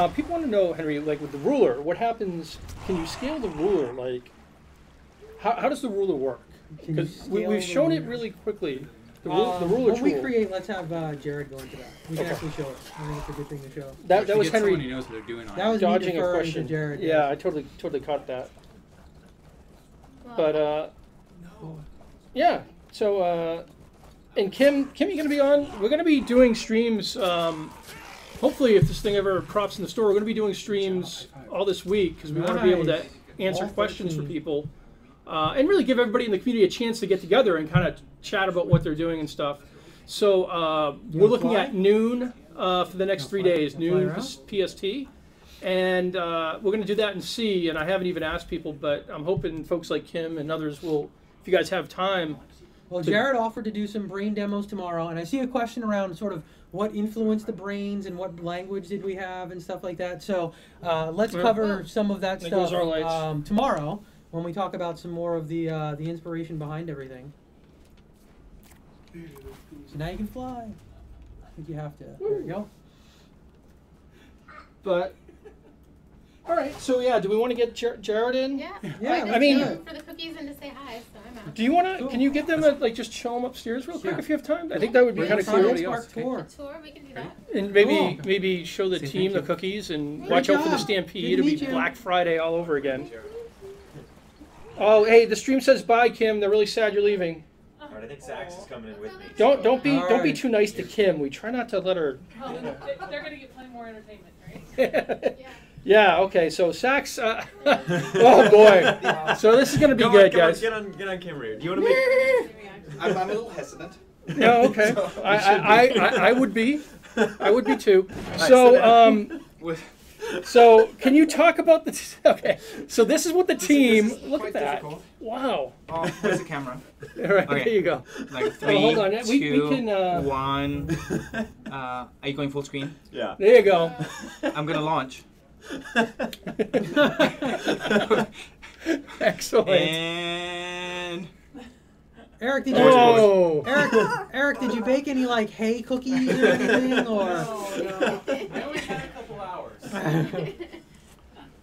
'em. People want to know, Henry, like with the ruler, what happens? Can you scale the ruler? Like, how does the ruler work? Can you Because scale we've the shown it ruler? really quickly. The rule or when we tool? create, let's have Jared go into that. We can Okay. actually show it. I think it's a good thing to show. That You was get someone Henry who knows what they're doing on That it. was me dodging a deferring to question. Jared. Yeah, I totally caught that. Well, But yeah. So and Kim, you're gonna be on. We're gonna be doing streams. Hopefully, if this thing ever props in the store, we're gonna be doing streams all this week because we want to be able to Nice. answer All questions for 13. people and really give everybody in the community a chance to get together and kind of chat about what they're doing and stuff. So we're wanna looking fly? at noon for the next 3 days, Wanna fly noon around? PST. And we're going to do that and see. And I haven't even asked people, but I'm hoping folks like Kim and others will, if you guys have time. Well, Jared offered to do some brain demos tomorrow, and I see a question around sort of what influenced the brains and what language did we have and stuff like that. So let's Yeah. cover some of that There stuff goes our lights. tomorrow when we talk about some more of the inspiration behind everything. So now you can fly. I think you have to. There you go. But, all right. So, yeah, do we want to get Jared in? yeah. Yeah, just I mean- came for the cookies and to say hi, so I'm out. Do you want to, Cool. can you get them, just show them upstairs real quick Sure. if you have time? I think that would be Yeah. kind of cool. Project Everybody else. Spark tour. A tour, we can do that. And Cool. maybe show the Say team thank the you. cookies and Great watch out for the job. stampede. Good to It'll be meet you. Black Friday all over again. Oh, hey, the stream says bye, Kim. They're really sad you're leaving. All right, I think Saxs is coming in with me. Don't be All don't be right. too nice to Kim. We try not to let her. Oh, they're going to get plenty more entertainment, right? Yeah. Yeah. Okay. So Saxs. Oh boy. So this is gonna be good, guys. Get on camera here. Do you want to make? I'm a little hesitant. Yeah. Okay. So, I would be. I would be too. Alright, So sit down. With so can you talk about the? Okay. So this is what the team. this is Look at quite that. difficult. Wow. Oh, where's the camera? All right. Okay. There you go. Like Oh, hold on. 3, We 2, can. 1. Are you going full screen? Yeah. There you go. I'm gonna launch. Excellent. And Eric, did you Oh. Eric, did you bake any like hay cookies or anything or? I only had a couple hours.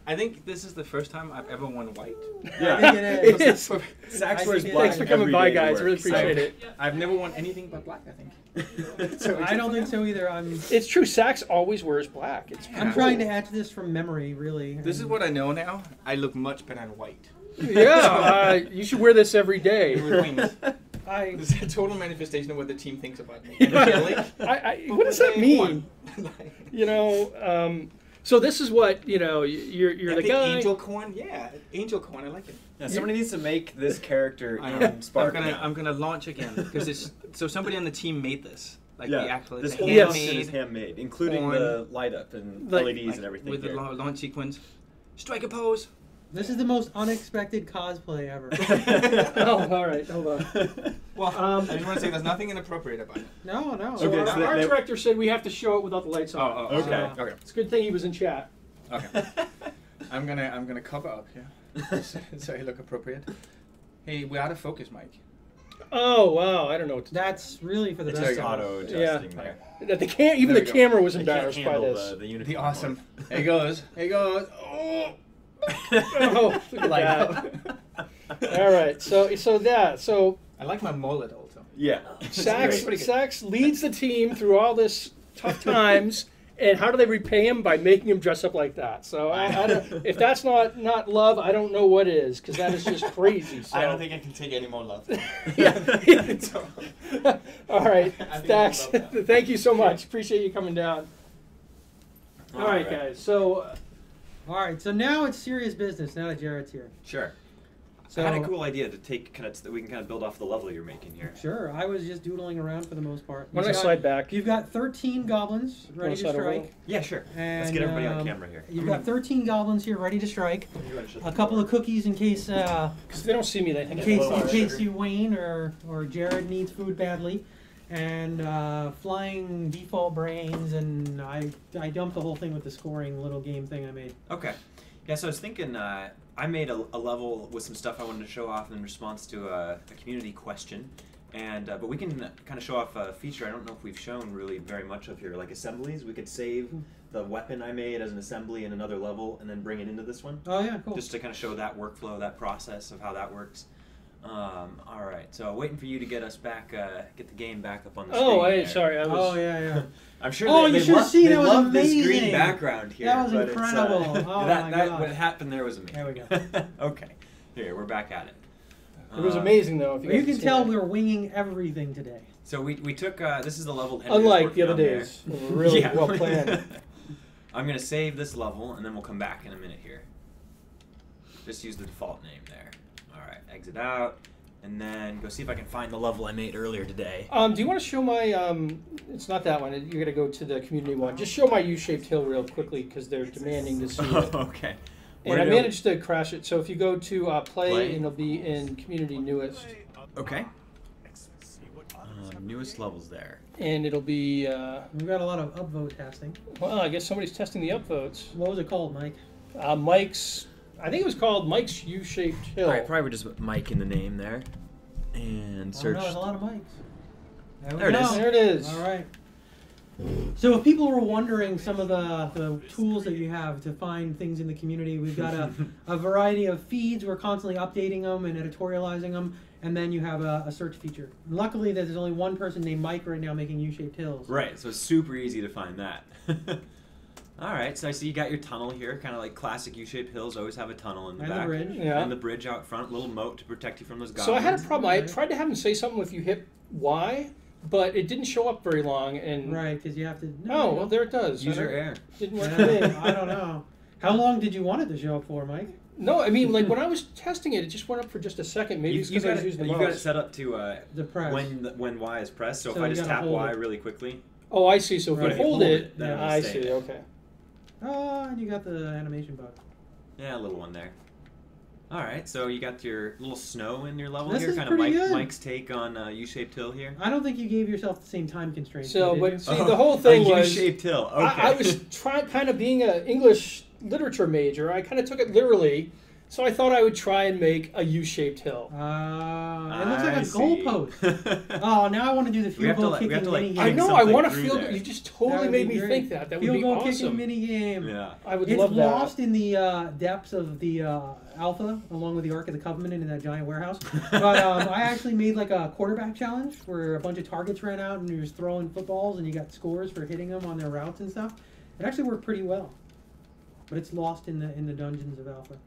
I think this is the first time I've ever worn white. I think it is. It's- Saxs I wears think it black. Thanks for coming every by, day to guys. work. Really appreciate it. I've never worn anything but black, I think. So I don't think so either. I'm It's true. Saxs always wears black. It's I'm trying to etch this from memory, really. This is what I know now. I look much better in white. Yeah, you should wear this every day. With wings. I This is a total manifestation of what the team thinks about me. What does that mean? You know, so this is what you're the guy. Angel corn, yeah, angel corn. I like it. Yeah, somebody needs to make this character I know. in Spark. I'm gonna launch again because it's so somebody on the team made this, like the Yeah, actual this the whole Yes. function is handmade, handmade, including on- the light up and Like- LEDs and everything with here. the launch sequence. Strike a pose. This is the most unexpected cosplay ever. Oh, all right, hold on. Well, I just want to say there's nothing inappropriate about it. No, no. So Okay, our, so our they- director said we have to show it without the lights on. Oh, Okay. okay. It's a good thing he was in chat. Okay. I'm gonna cover up here, so I look appropriate. Hey, we're out of focus, Mike. Oh wow, I don't know what to do. That's really for the It's best. just of us. auto Yeah. adjusting there. That the even There the we go. camera was They can't embarrassed by handle this. the Be uniform. awesome. Here goes. Here goes. Oh. Oh, look at Like that. All right, so I like my mullet also. Yeah. Saxs Pretty good. Saxs leads the team through all this tough times, and how do they repay him? By making him dress up like that. So I don't, if that's not love, I don't know what is, because that is just crazy. So. I don't think I can take any more love. Yeah. So, All right, I think Dax, I love that. thank you so much. Appreciate you coming down. All right, guys. So All right, so now it's serious business. Now that Jared's here. Sure. So I had a cool idea to take kind of that we can kind of build off the level you're making here. Sure, I was just doodling around for the most part. why don't I You've got- slide back? You've got 13 goblins ready to slide over a strike. little? Yeah, sure. Let's And, get everybody on camera here. You've got 13 goblins here ready to strike. You wanna shut A the couple door? of cookies in case Because they don't see me, they think in I'm low. case you Wayne or Jared needs food badly, and flying default brains, and I dumped the whole thing with the scoring little game thing I made. Okay. Yeah, so I was thinking I made a level with some stuff I wanted to show off in response to a community question. And but we can kind of show off a feature I don't know if we've shown really very much of here, like assemblies. We could save the weapon I made as an assembly in another level and then bring it into this one. Oh yeah, cool. Just to kind of show that workflow, that process of how that works. All right. right, so waiting for you to get us back, get the game back up on the Oh, screen. There. sorry. I was. Oh yeah. I'm sure Oh, they you should love, have seen, they that was love this green amazing. background here. That was but incredible. It's, Oh, that, my that gosh. what happened there was amazing. There we go. Okay, here we're back at it. It was amazing though. If you, You guys can see tell it. we were winging everything today. So we took this is the level. Henry was Unlike the working other on there. days, they were really Yeah. well planned. I'm gonna save this level and then we'll come back in a minute here. Just use the default name there. All right, exit out. And then go see if I can find the level I made earlier today. Do you want to show my? It's not that one. You're gonna go to the community one. Just show my U-shaped hill real quickly because they're demanding to see it. Okay. And I managed to crash it. So if you go to play, and it'll be in community newest. Okay. Newest levels there. And it'll be. We've got a lot of upvote testing. Well, I guess somebody's testing the upvotes. What was it called, Mike? Mike's. I think it was called Mike's U-shaped hill. All right, probably just put Mike in the name there, and Oh, search. no, there's a lot of mics. There it is. There it is. All right. So if people were wondering some of the tools that you have to find things in the community, we've got a variety of feeds. We're constantly updating them and editorializing them. And then you have a search feature. And luckily, there's only one person named Mike right now making U-shaped hills. Right, so it's super easy to find that. All right, so I see you got your tunnel here, kind of like classic U-shaped hills always have a tunnel in the And back. the bridge. Yeah. And the bridge out front, little moat to protect you from those goblins. So I had a problem. I tried to have him say something if you hit Y, but it didn't show up very long. And Right, because you have to... Oh, well, there it does. Use your air. Didn't work for me. I don't know. How long did you want it to show up for, Mike? No, I mean, like when I was testing it, it just went up for just a second. Maybe it's because I was using the you got it mouse. set up to The press. when Y is pressed. So, So if I you just gotta tap hold Y it. really quickly. Oh, I see. So if Right, you hold it, then it'll I stay. see. Okay. Oh, and you got the animation bug. Yeah, a little one there. All right, so you got your little snow in your level This here, is kind of pretty good. Mike's take on U-shaped hill here. I don't think you gave yourself the same time constraints. So, did but you? see, the whole thing a was U-shaped hill. Okay. I was trying, kind of being an English literature major. I kind of took it literally, so I thought I would try and make a U-shaped hill. It looks like I a see. goalpost. Oh, now I want to do the We have field to goal we have kicking to like mini kick I game. know. I something want to through feel. there. You just That totally would made be me great. think that. That would Field be goal awesome. kicking mini game. Yeah. I would It's love that. lost in the depths of the alpha, along with the Ark of the Covenant in that giant warehouse. But I actually made like a quarterback challenge where a bunch of targets ran out and you were just throwing footballs and you got scores for hitting them on their routes and stuff. It actually worked pretty well, but it's lost in the dungeons of alpha.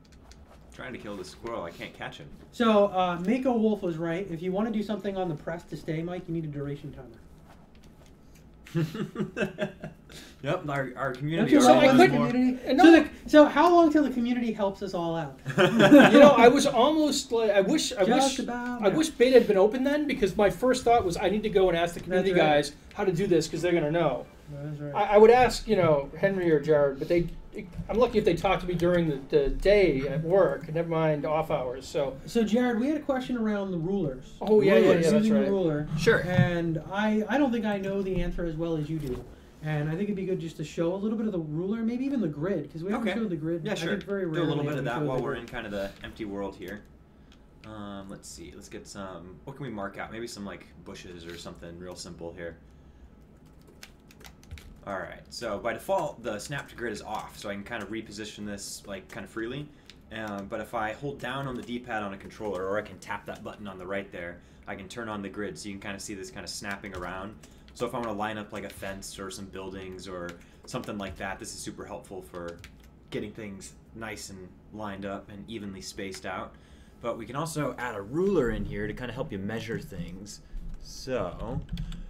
Trying to kill the squirrel, I can't catch him. So Mako Wolf was right. If you want to do something on the press to stay, Mike, you need a duration timer. Yep, our Don't community. you So love I the couldn't- community? No. So how long till the community helps us all out? I was almost like I wish beta had been open then, because my first thought was I need to go and ask the community That's right. guys how to do this because they're gonna know. That's right. I would ask Henry or Jared, but I'm lucky if they talk to me during the day at work. Never mind off hours. So Jared, we had a question around the rulers. oh yeah, that's Using the right. ruler. Sure. And I don't think I know the answer as well as you do. And I think it'd be good just to show a little bit of the ruler, maybe even the grid, because we haven't Okay. showed the grid. Yeah, I sure. think very Do a rarely little bit have of we that showed while the we're grid. in kind of the empty world here. Let's see. Let's get some. What can we mark out? Maybe some like bushes or something real simple here. All right. So by default, the snap to grid is off, so I can kind of reposition this like kind of freely. But if I hold down on the D-pad on a controller, or I can tap that button on the right there, I can turn on the grid, so you can kind of see this kind of snapping around. So if I want to line up like a fence or some buildings or something like that, this is super helpful for getting things nice and lined up and evenly spaced out. But we can also add a ruler in here to kind of help you measure things. So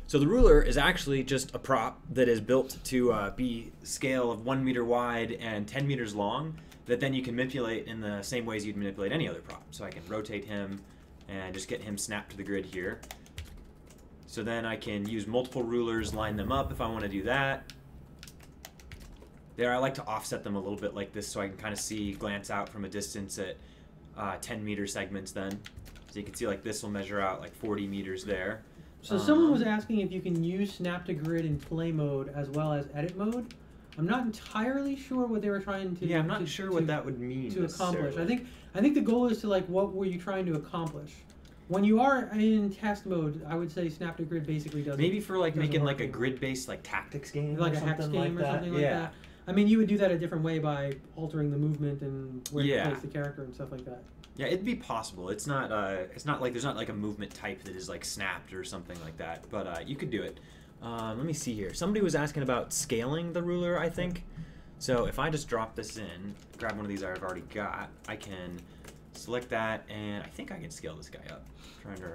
the ruler is actually just a prop that is built to be scale of 1 meter wide and 10 meters long, that then you can manipulate in the same ways you'd manipulate any other prop. So I can rotate him and just get him snapped to the grid here. So then I can use multiple rulers, line them up if I want to do that. There, I like to offset them a little bit like this so I can kind of see, glance out from a distance at 10 meter segments then. So you can see like this will measure out like 40 meters there. So someone was asking if you can use snap to grid in play mode as well as edit mode. I'm not entirely sure what they were trying to. Yeah, I'm not sure what that would mean to accomplish. necessarily. I think the goal is to like, what were you trying to accomplish? When you are in test mode, I would say snap to grid basically doesn't. Maybe for like doesn't making work like a anymore. grid-based like tactics game, Like or a hex something game like or that. something like Yeah. that. I mean, you would do that a different way by altering the movement and where you Yeah. place the character and stuff like that. Yeah, it'd be possible. It's not like there's not like a movement type that is like snapped or something like that. But you could do it. Let me see here. Somebody was asking about scaling the ruler, I think. So if I just drop this in, grab one of these I've already got, I can select that, and I think I can scale this guy up. Trying to.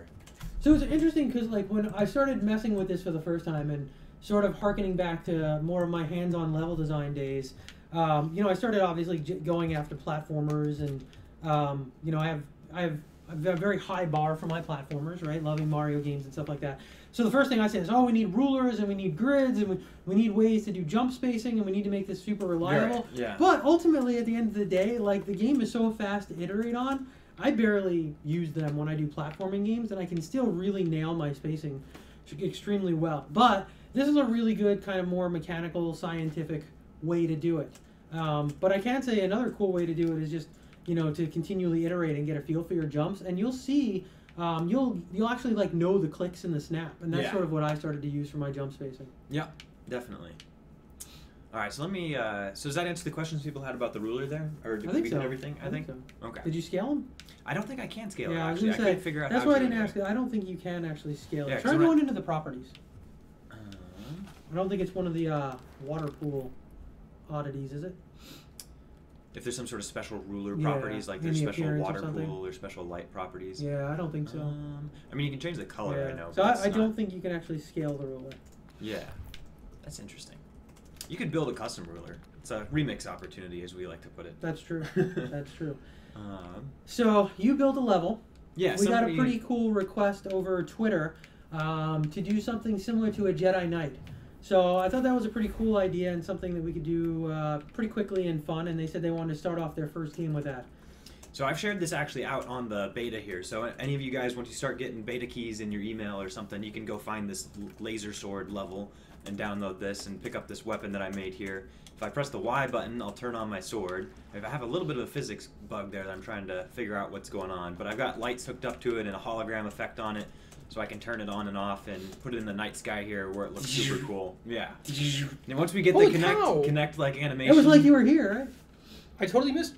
So it's interesting because like when I started messing with this for the first time and sort of harkening back to more of my hands-on level design days, you know, I started obviously going after platformers, and you know, I have a very high bar for my platformers, right? Loving Mario games and stuff like that. So the first thing I said is, oh, we need rulers and we need grids and we need ways to do jump spacing and we need to make this super reliable. Right, yeah. But ultimately, at the end of the day, like the game is so fast to iterate on, I barely use them when I do platforming games, and I can still really nail my spacing extremely well. But this is a really good kind of more mechanical, scientific way to do it. But I can say another cool way to do it is just, you know, to continually iterate and get a feel for your jumps, and you'll see, you'll actually like know the clicks in the snap, and that's Yeah. sort of what I started to use for my jump spacing. Yeah, definitely. All right, so let me. So does that answer the questions people had about the ruler there, or did I think we so. hit everything? I think. so. Okay. Did you scale them? I don't think I can scale it. Yeah, I was Actually, gonna I say, couldn't figure out that's how why I to didn't anyway. ask it. I don't think you can actually scale Yeah, it. 'cause Try when going into the properties. Um, I don't think it's one of the water pool oddities, is it? if there's some sort of special ruler Yeah, properties, like in there's the special appearance or water something. pool or special light properties. Yeah, I don't think so. I mean, you can change the color. yeah. I know. So but it's I not- don't think you can actually scale the ruler. Yeah, that's interesting. You could build a custom ruler. It's a remix opportunity, as we like to put it. That's true. That's true. Um, So you built a level. yeah, We got a somebody- pretty cool request over Twitter to do something similar to a Jedi Knight. So I thought that was a pretty cool idea and something that we could do pretty quickly and fun. And they said they wanted to start off their first game with that. So I've shared this actually out on the beta here. So any of you guys, once you start getting beta keys in your email or something, you can go find this laser sword level and download this and pick up this weapon that I made here. If I press the Y button, I'll turn on my sword. If I have a little bit of a physics bug there that I'm trying to figure out what's going on, but I've got lights hooked up to it and a hologram effect on it, so I can turn it on and off and put it in the night sky here where it looks super cool. Yeah. And once we get Holy the cow. connect like animation. It was like you were here, right? I totally missed.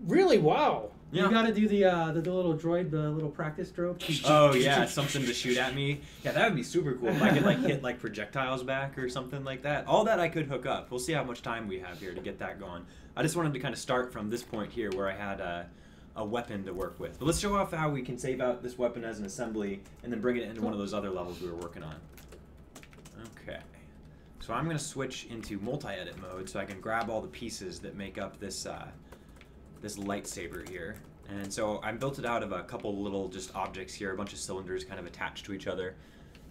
Really? Wow. Yeah. You got to do the little droid, the little practice stroke. Oh yeah, something to shoot at me. Yeah, that would be super cool if I could like hit like projectiles back or something like that. All that I could hook up. We'll see how much time we have here to get that going. I just wanted to kind of start from this point here where I had a weapon to work with. But let's show off how we can save out this weapon as an assembly and then bring it into one of those other levels we were working on. Okay. So I'm going to switch into multi-edit mode so I can grab all the pieces that make up this this lightsaber here. And so I built it out of a couple little just objects here, a bunch of cylinders kind of attached to each other.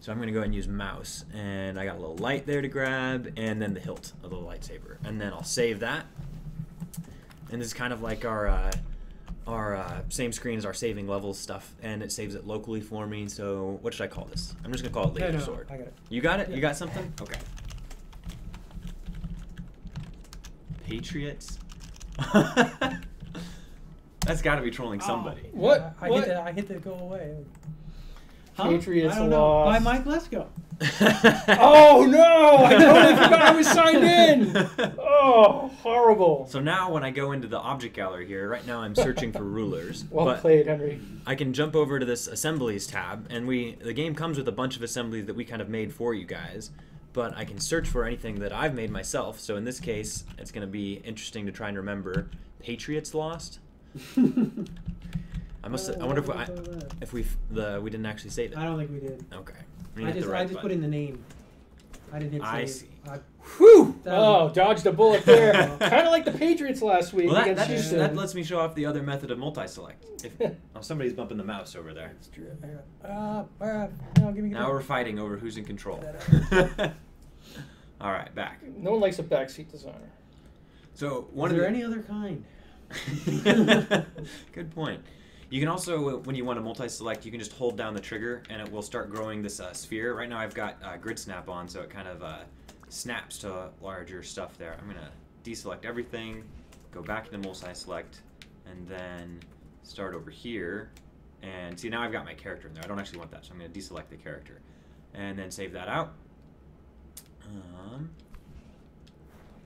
So I'm going to go ahead and use mouse. And I got a little light there to grab, and then the hilt of the lightsaber. And then I'll save that. And this is kind of like our same screen as our saving levels stuff, and it saves it locally for me. So what should I call this? I'm just going to call it laser no, sword. I got it. You got it? Yeah. You got something? Okay. Patriots? That's got to be trolling somebody. What? I What? hit the go away. Patriots I don't know. lost. By Mike Lesko. Oh no! I totally forgot I was signed in. Oh, horrible. So now when I go into the object gallery here, right now I'm searching for rulers. Well but played, Henry. I can jump over to this assemblies tab, and the game comes with a bunch of assemblies that we kind of made for you guys. But I can search for anything that I've made myself. So in this case, it's going to be interesting to try and remember. Patriots lost. I wonder if we didn't actually save it. I don't think we did. Okay. I just put in the name. I didn't hit save. I see. Whew! That Oh, was- dodged a bullet there. Kind of like the Patriots last week Well, that, against that, Houston. that lets me show off the other method of multi-select. Somebody's bumping the mouse over there. No, give me Now we're fighting over who's in control. All right, back. No one likes a backseat designer. So Is one of there the any other kind? good point. You can also, when you want to multi-select, you can just hold down the trigger and it will start growing this sphere. Right now I've got grid snap on, so it kind of snaps to larger stuff there. I'm going to deselect everything, go back into multi-select, and then start over here. And see, now I've got my character in there. I don't actually want that, so I'm going to deselect the character. And then save that out.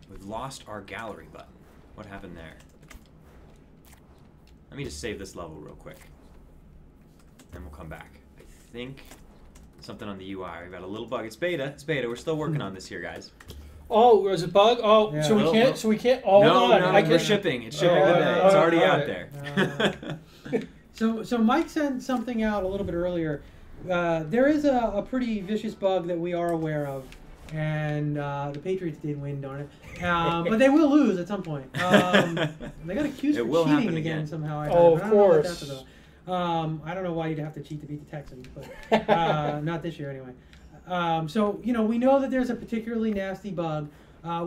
We've lost our gallery button. What happened there? Let me just save this level real quick. Then we'll come back. I think something on the UI. We've got a little bug. It's beta. It's beta. We're still working on this here, guys. Oh, was it bug? Oh, Yeah. so we No, can't. no. So we can't. Oh, No, hold on. no, I we're can. shipping. It's shipping Oh, today. all It's right, already all out right. there. So Mike sent something out a little bit earlier. There is a pretty vicious bug that we are aware of, and the Patriots did win, darn it. But they will lose at some point. They got accused It for will cheating happen again again. somehow. I Oh, heard. of But I don't know about course. that, though. I don't know why you'd have to cheat to beat the Texans, but not this year anyway. So we know that there's a particularly nasty bug.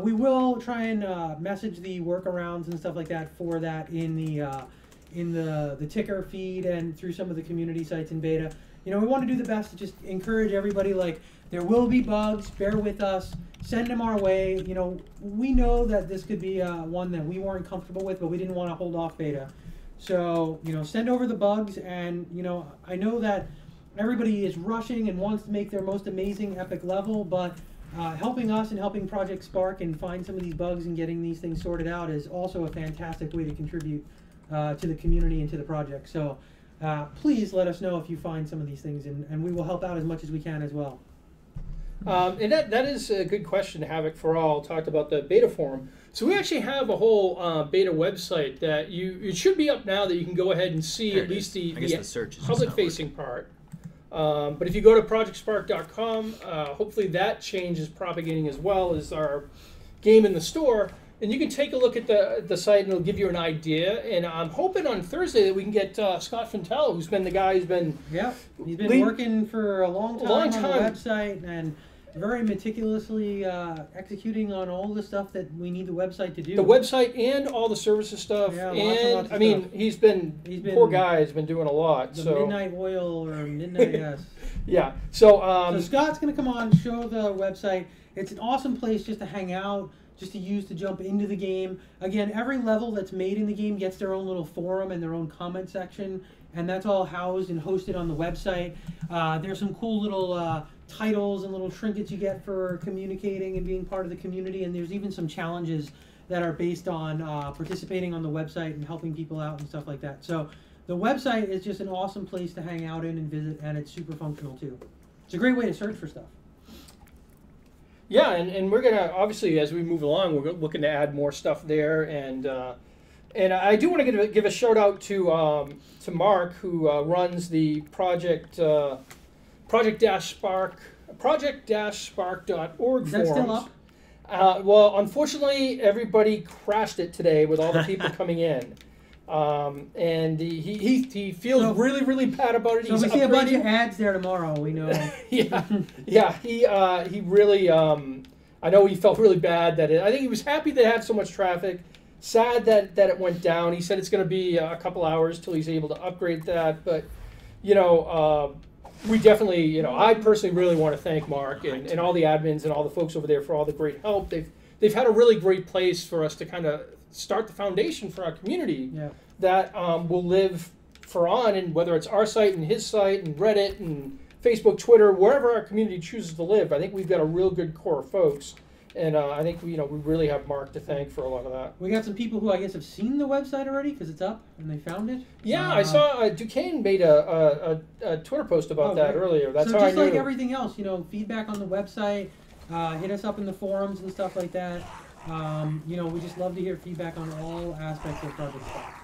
We will try and message the workarounds and stuff like that for that in the ticker feed and through some of the community sites in beta. We want to do the best to just encourage everybody. Like, there will be bugs. Bear with us. Send them our way. We know that this could be one that we weren't comfortable with, but we didn't want to hold off beta. So send over the bugs, and I know that everybody is rushing and wants to make their most amazing epic level, but helping us and helping Project Spark and find some of these bugs and getting these things sorted out is also a fantastic way to contribute to the community and to the project. So please let us know if you find some of these things, and we will help out as much as we can as well. And that is a good question, Havoc for All talked about the beta forum. So we actually have a whole beta website that it should be up now that you can go ahead and see There at it least is. I guess the search is just not public-facing part. But if you go to projectspark.com, hopefully that change is propagating as well as our game in the store. And you can take a look at the site and it'll give you an idea. And I'm hoping on Thursday that we can get Scott Fintel, who's been the guy who's been... Yeah, he's been working for a long time on the website and very meticulously executing on all the stuff that we need the website to do. The website and all the services stuff. Yeah, and lots of I mean, stuff. he's been poor guy has been doing a lot. The So Midnight Oil or Midnight, yes. yeah. So So Scott's going to come on, show the website. It's an awesome place just to hang out, just to use to jump into the game. Again, every level that's made in the game gets their own little forum and their own comment section, and that's all housed and hosted on the website. There's some cool little titles and little trinkets you get for communicating and being part of the community, and there's even some challenges that are based on participating on the website and helping people out and stuff like that. So the website is just an awesome place to hang out in and visit, and it's super functional too. It's a great way to search for stuff. yeah, and we're gonna obviously as we move along, we're looking to add more stuff there, and I do want to give a shout out to Mark, who runs the project-spark.org Is that forums. still up? Well, unfortunately, everybody crashed it today with all the people coming in, and he feels really, really bad about it. So He's if we see a bunch of upgrading. ads there tomorrow, we know. yeah. He really. I know he felt really bad that I think he was happy to have so much traffic. Sad that it went down. He said it's going to be a couple hours till he's able to upgrade that, but we definitely, I personally really want to thank Mark and all the admins and all the folks over there for all the great help. They've had a really great place for us to kind of start the foundation for our community that will live on, and whether it's our site and his site and Reddit and Facebook, Twitter, wherever our community chooses to live. I think we've got a real good core of folks. And I think we really have Mark to thank for a lot of that. We got some people who I guess have seen the website already because it's up and they found it. Yeah, I saw Duquesne made a Twitter post about that earlier. That's so how I just knew. like everything else, feedback on the website, hit us up in the forums and stuff like that. We just love to hear feedback on all aspects of Project Spark.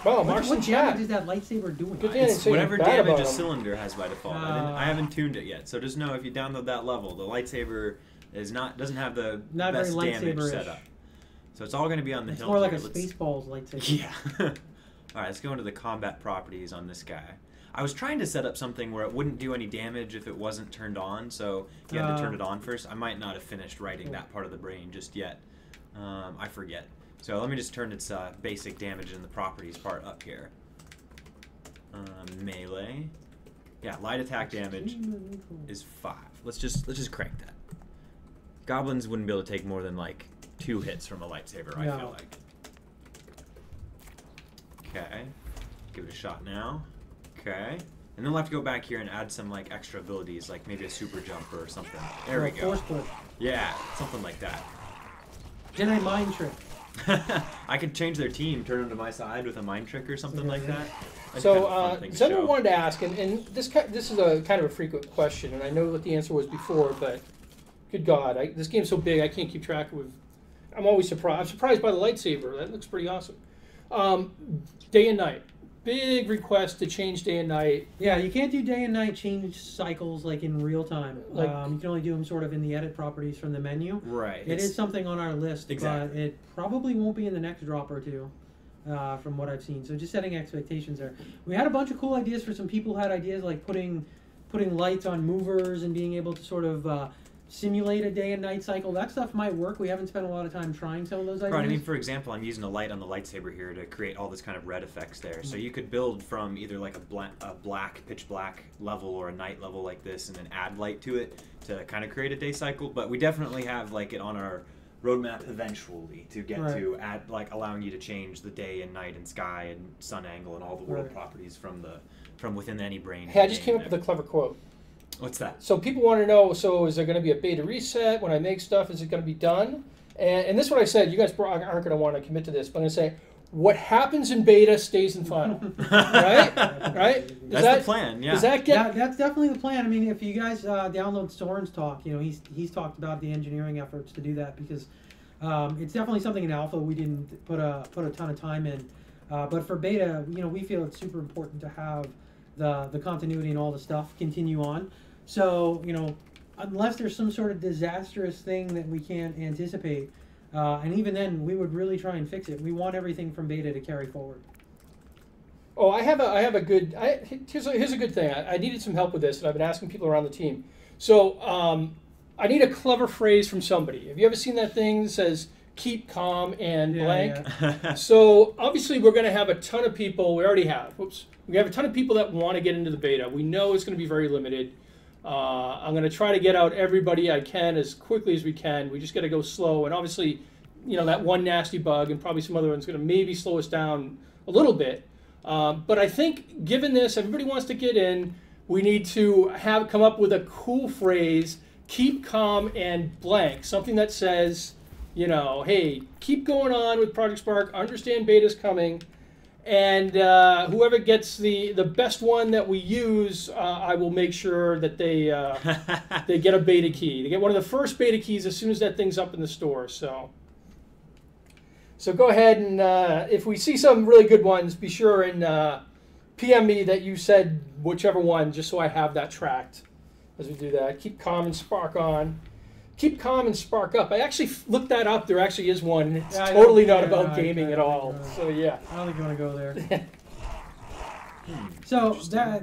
Well, Mark's in what chat. damage is that lightsaber doing? Good thing It's saying whatever bad damage about a him. cylinder has by default. I haven't tuned it yet, so just know if you download that level, the lightsaber doesn't have the Not best very damage lightsaber-ish. set up. So it's all going to be on the It's hill. more like here. a Let's- Spaceballs lightsaber. Yeah. All right, let's go into the combat properties on this guy. I was trying to set up something where it wouldn't do any damage if it wasn't turned on, so you had to turn it on first. I might not have finished writing that part of the brain just yet. I forget. So let me just turn its basic damage in the properties part up here. Melee. Yeah, light attack damage is 5. Let's just crank that. Goblins wouldn't be able to take more than like 2 hits from a lightsaber, I feel like. Okay. Give it a shot now. Okay. And then we'll have to go back here and add some like extra abilities, like maybe a super jump or something. There we go. Force push. Yeah, something like that. Jedi mind trick. I could change their team, turn them to my side with a mind trick or something like that. That'd be So, kind of a fun thing to someone show. wanted to ask, and this is a kind of a frequent question, and I know what the answer was before, but good God, this game's so big I can't keep track of. I'm always surprised. I'm surprised by the lightsaber. That looks pretty awesome. Day and night. Big request to change day and night. Yeah, you can't do day and night change cycles like in real time. Like- You can only do them sort of in the edit properties from the menu. Right. It is something on our list, Exactly. but it probably won't be in the next drop or two, from what I've seen. So just setting expectations there. We had a bunch of cool ideas for some people who had ideas like putting lights on movers and being able to sort of simulate a day and night cycle. That stuff might work. We haven't spent a lot of time trying some of those ideas. Right, I mean, for example, I'm using a light on the lightsaber here to create all this kind of red effects there. So you could build from either like a black, pitch black level or a night level like this and then add light to it to kind of create a day cycle. But we definitely have like it on our roadmap eventually to get to add, like allowing you to change the day and night and sky and sun angle and all the world properties from within any brain. Hey, I just came up with a clever quote. What's that? So people want to know, so is there going to be a beta reset when I make stuff? Is it going to be done? And this is what I said. You guys aren't going to want to commit to this, but I'm going to say, what happens in beta stays in final. Right? Right? That's the plan, yeah. Does that get... That's definitely the plan. I mean, if you guys download Soren's talk, you know, he's talked about the engineering efforts to do that because it's definitely something in alpha we didn't put a ton of time in. But for beta, you know, we feel it's super important to have the continuity and all the stuff continue on. So, you know, unless there's some sort of disastrous thing that we can't anticipate, and even then, we would really try and fix it. We want everything from beta to carry forward. Oh, I have a good... Here's a good thing. I needed some help with this, and I've been asking people around the team. So, I need a clever phrase from somebody. Have you ever seen that thing that says, keep calm and blank? Yeah. So, obviously, we're going to have a ton of people. We already have. Whoops. We have a ton of people that want to get into the beta. We know it's going to be very limited. I'm going to try to get out everybody I can as quickly as we can. We just got to go slow. And obviously, you know, that one nasty bug and probably some other one's going to maybe slow us down a little bit. But I think given this, everybody wants to get in. We need to come up with a cool phrase, keep calm and blank. Something that says, you know, hey, keep going on with Project Spark. Understand beta's coming. And whoever gets the best one that we use, I will make sure that they get a beta key. They get one of the first beta keys as soon as that thing's up in the store. So go ahead and if we see some really good ones, be sure and PM me that you said whichever one, just so I have that tracked as we do that. Keep calm and spark on. Keep calm and spark up. I actually looked that up. There actually is one. It's totally not about gaming at all. So yeah. I don't think you want to go there. So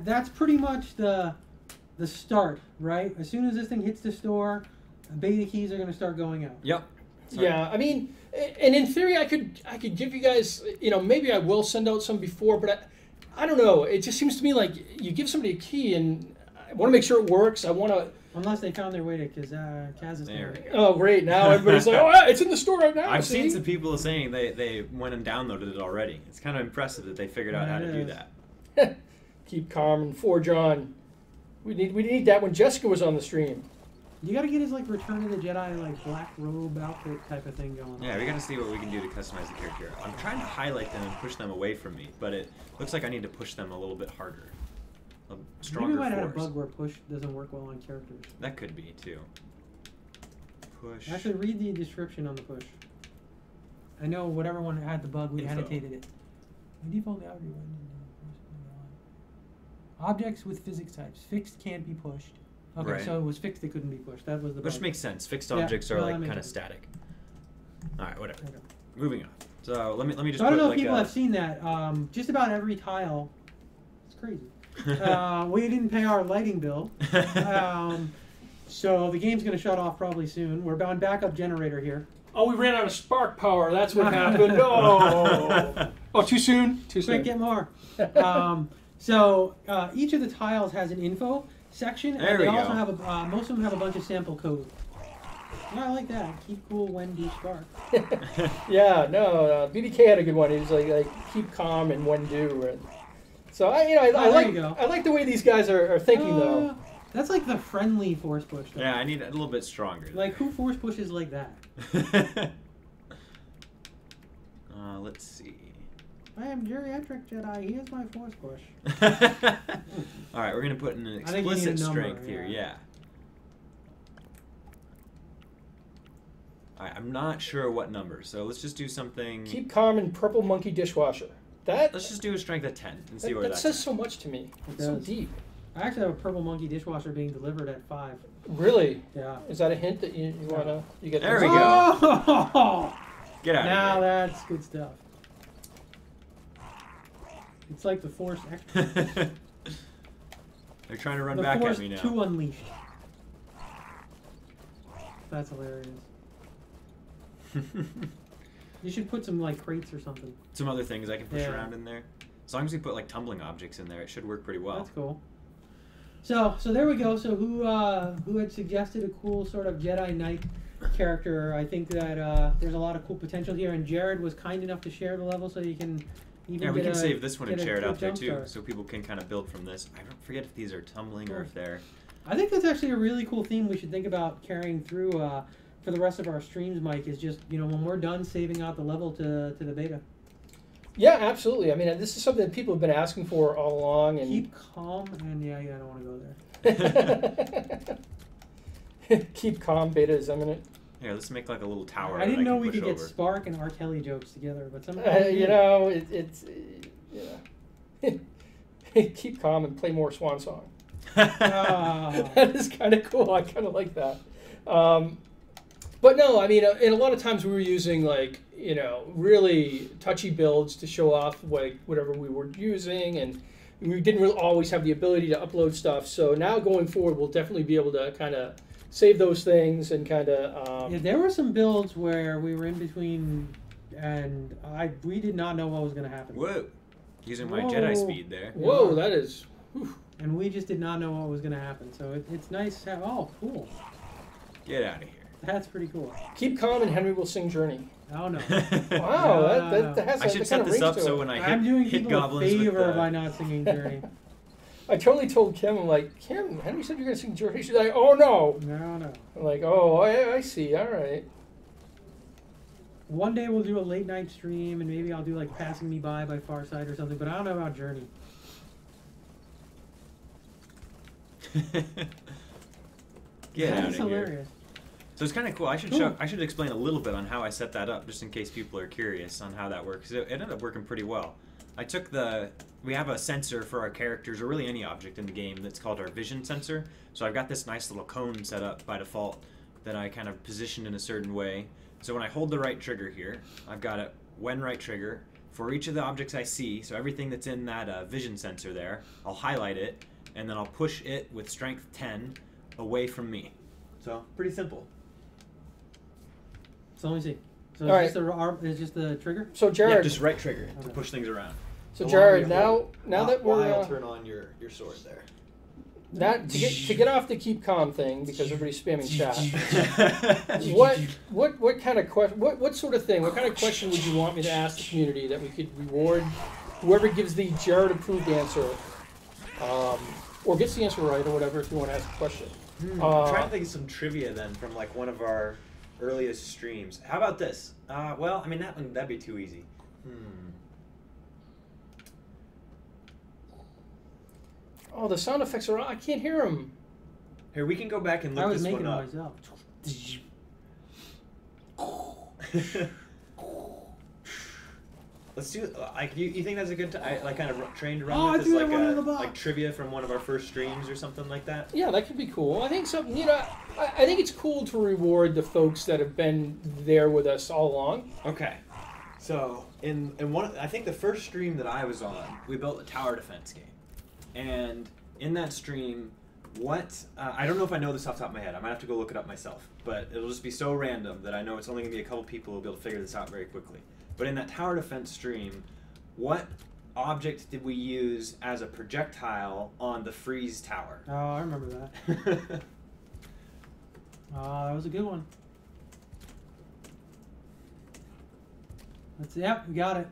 that's pretty much the start, right? As soon as this thing hits the store, beta keys are going to start going out. Yep. Yeah, I mean, and in theory, I could give you guys, you know, maybe I will send out some before, but I don't know. It just seems to me like you give somebody a key, and I want to make sure it works. I want to. Unless they found their way to Kazakhstan. There we go. Oh, great. Now everybody's like, oh, it's in the store right now. I've see? seen some people saying they went and downloaded it already. It's kind of impressive that they figured out how to do that. Keep calm and forge on. We need that when Jessica was on the stream. You got to get his like Return of the Jedi like black robe outfit type of thing going. Yeah, we got to see what we can do to customize the character. I'm trying to highlight them and push them away from me, but it looks like I need to push them a little bit harder. A stronger Maybe we might have had a force. bug where push doesn't work well on characters. That could be too. Push. Actually, read the description on the push. I know whatever one had the bug, we Info. annotated it. The default objects with physics types. Fixed can't be pushed. Okay, Right. so it was fixed, it couldn't be pushed. That was the Which bug. makes sense. Fixed Yeah, objects are well, like that makes kind of sense. static. All right, whatever. Okay. Moving on. So let me just. So I don't put know like if people a, have seen that. Just about every tile. It's crazy. We didn't pay our lighting bill. So the game's going to shut off probably soon. We're on backup generator here. Oh, we ran out of spark power. That's what happened. Oh, too soon? Too soon. Quick, get more. So each of the tiles has an info section, There and they we also go. have most of them have a bunch of sample code. Yeah, I like that. Keep cool when do spark. Yeah, no, BBK had a good one. He was like keep calm and when do. So I there you go. I like the way these guys are thinking though. That's like the friendly force push. Though. Yeah, I need a little bit stronger. Like who force pushes like that? Let's see. I am geriatric Jedi. He is my force push. All right, we're gonna put in an I think you need a explicit number, strength here. Yeah. All right, I'm not sure what number, so let's just do something. Keep calm and purple monkey dishwasher. Let's just do a strength of 10 and see where that that's says at. so much to me. It It's so does. deep. I actually have a purple monkey dishwasher being delivered at 5. Really? Yeah. Is that a hint that you wanna you get? There we this? go. Oh! Get out Now of that's good stuff. It's like the force. here. They're trying to run The back force at me now. 2 unleashed. That's hilarious. You should put some like crates or something. Some other things I can push Yeah. around in there. As long as we put like tumbling objects in there, it should work pretty well. That's cool. So there we go. So who had suggested a cool sort of Jedi Knight character? I think that there's a lot of cool potential here, and Jared was kind enough to share the level, so you can even Yeah, we get can a, save this one and get a share it cool out there jump too, start. so people can kind of build from this. I don't forget if these are tumbling or if they're. I think that's actually a really cool theme we should think about carrying through for the rest of our streams, Mike, is just, when we're done saving out the level to the beta. Yeah, absolutely. I mean, this is something that people have been asking for all along, and Keep calm, and I don't want to go there. keep calm. Beta is imminent. Here, let's make like a little tower. I didn't that know can we push could get over. Spark and R. Kelly jokes together, but somehow it's keep calm and play more Swan Song. Ah. That is kind of cool. I kind of like that. But no, I mean, and a lot of times we were using really touchy builds to show off whatever we were using, and we didn't really always have the ability to upload stuff. So now going forward, we'll definitely be able to kind of save those things and kind of. Yeah, there were some builds where we were in between, and we did not know what was going to happen. Whoa! Using my Whoa. Jedi speed there. Whoa, that is. Whew. And we just did not know what was going to happen. So it's nice to have. Oh, cool. Get out of here. That's pretty cool. Keep calm and Henry will sing Journey. Oh no. Wow, that has I should that set kind of this rings up to so it. when I I'm doing hit people a goblins with favor the... by not singing Journey. I totally told Kim, I'm like, Kim, Henry said you're going to sing Journey. She's like, oh no. No. I'm like, oh, I see, all right. One day we'll do a late night stream, and maybe I'll do like Passing Me By Farside or something, but I don't know about Journey. Get out That's of here. hilarious. So it's kind of cool. I should Cool. I should explain a little bit on how I set that up, just in case people are curious on how that works. It ended up working pretty well. I took we have a sensor for our characters, or really any object in the game, that's called our vision sensor. So I've got this nice little cone set up by default that I kind of positioned in a certain way. So when I hold the right trigger here, I've got a when right trigger for each of the objects I see. So everything that's in that vision sensor there, I'll highlight it, and then I'll push it with strength 10 away from me. So pretty simple. So let me see. So All it's just the trigger? So Jared, Yeah, just right trigger to Okay. push things around. so The Jared, longer you now that we're I'll turn on your sword there. that to get off the keep calm thing because everybody's spamming chat. What kind of question? What sort of thing? What kind of question would you want me to ask the community that we could reward whoever gives the Jared approved answer, or gets the answer right, or whatever? If you want to ask a question. I'm trying to think of some trivia then from like one of our earliest streams. How about this? Well, I mean that'd be too easy. Oh, the sound effects are. I can't hear them. Here, we can go back and I look was this making one it up. myself. Let's do like you think that's a good kind of train to Oh, run I with threw this that one in the box. like trivia from one of our first streams or something like that? Yeah, that could be cool. I think something. I think it's cool to reward the folks that have been there with us all along. Okay. So in one, I think the first stream that I was on, we built a tower defense game, and in that stream, I don't know if I know this off the top of my head. I might have to go look it up myself, but it'll just be so random that I know it's only gonna be a couple people who'll be able to figure this out very quickly. But in that tower defense stream, what object did we use as a projectile on the freeze tower? Oh, I remember that. Oh, that was a good one. Yep, we got it.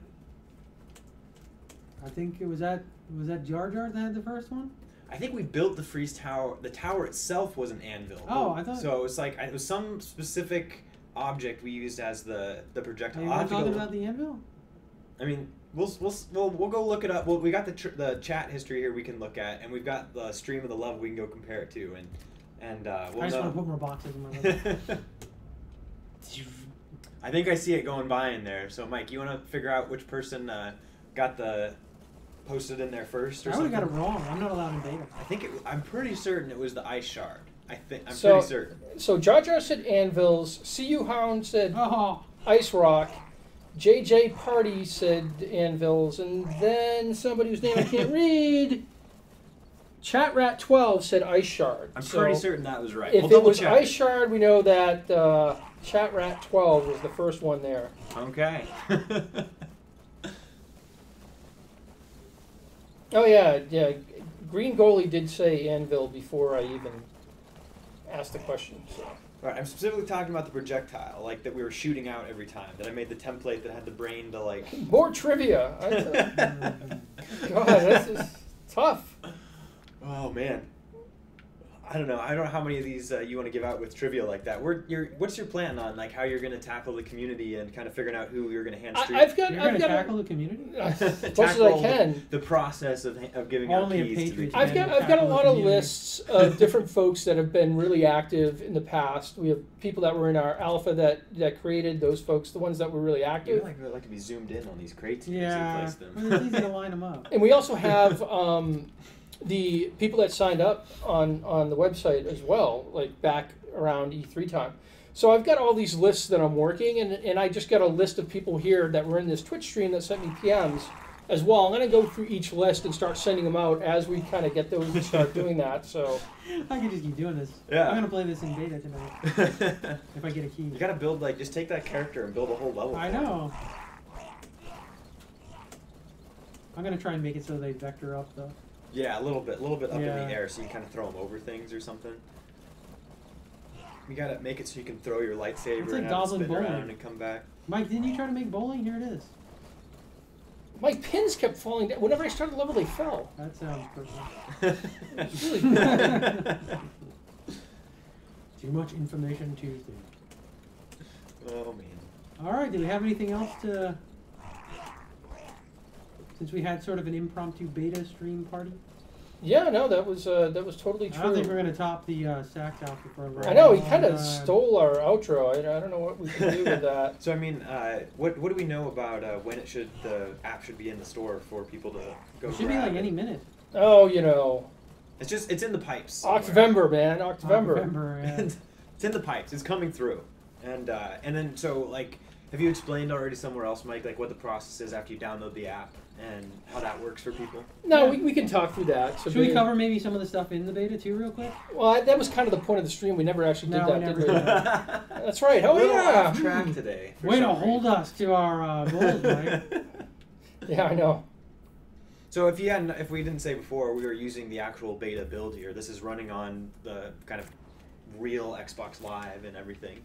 I think it was that Was that Jar Jar that had the first one? I think we built the freeze tower. The tower itself was an anvil. Oh, I thought. So it was like it was some specific object we used as the projectile. Are you talking about the anvil? I mean, we'll go look it up. Well, we got the chat history here we can look at, and we've got the stream of the level we can go compare it to, and we'll I just know. want to put more boxes in my level. I think I see it going by in there. So, Mike, you want to figure out which person got the posted in there first? Or I would have something? got it wrong. I'm not allowed in beta. I think I'm pretty certain it was the ice shard. I'm pretty certain. So Jar Jar said anvils. CU Hound said Oh, ice rock. JJ Party said anvils, and then somebody whose name I can't read. Chat Rat 12 said ice shard. I'm So pretty certain that was right. If We'll it double was check ice shard, we know that Chat Rat 12 was the first one there. Okay. Oh yeah. Green Goalie did say anvil before I even asked the question. So. Right, I'm specifically talking about the projectile, like that we were shooting out every time. That I made the template that had the brain to like. More trivia. God, this is tough. Oh man. I don't know how many of these you want to give out with trivia like that. What's your plan on like how you're going to tackle the community and kind of figuring out who you're going to hand street? I've you're going to got tackle the community? as much as I can. The process of giving Only out a keys to the Patriots community. I've got a lot of lists of different folks that have been really active in the past. We have people that were in our alpha that created those folks, the ones that were really active. I'd like to be zoomed in on these crates and Yeah, place them. well, it's easy to line them up. And we also have the people that signed up on the website as well, like back around E3 time. So I've got all these lists that I'm working, and I just got a list of people here that were in this Twitch stream that sent me PMs as well. I'm going to go through each list and start sending them out as we kind of get those and start doing that. So I could just keep doing this. Yeah. I'm going to play this in beta tonight if I get a key. You gotta build just take that character and build a whole level. I for it. know. I'm going to try and make it so they vector up, though. Yeah, a little bit up in Yeah. the air, so you kind of throw them over things or something. You gotta make it so you can throw your lightsaber It's like and have it Goblin spin bowling. around and come back. Mike, didn't you try to make bowling? Here it is. my pins kept falling down. Whenever I started the level, they fell. That sounds perfect. It's really bad. Too much information Tuesday. Oh man. All right, do we have anything else to... Since we had sort of an impromptu beta stream party? Yeah, no, that was totally true. I don't think we're going to top the Saxs outfit for a very I know, he long kind of time. stole our outro. I don't know what we can do with that. So I mean, what do we know about when the app should be in the store for people to go? It should be grab like it? any minute. Oh, you know, It's in the pipes. somewhere. Octovember, man, Octovember. November, yeah. It's in the pipes. It's coming through, and then so like, have you explained already somewhere else, Mike, like what the process is after you download the app and how that works for people? No, Yeah. we can talk through that. So Should we cover maybe some of the stuff in the beta too, real quick? Well, that was kind of the point of the stream. We never actually did No, that, we never did we? did That's right. Oh, Little yeah. off track today. for Way to some hold reason. us to our goals, Mike. Yeah, I know. So if we didn't say before, we were using the actual beta build here. This is running on the kind of real Xbox Live and everything.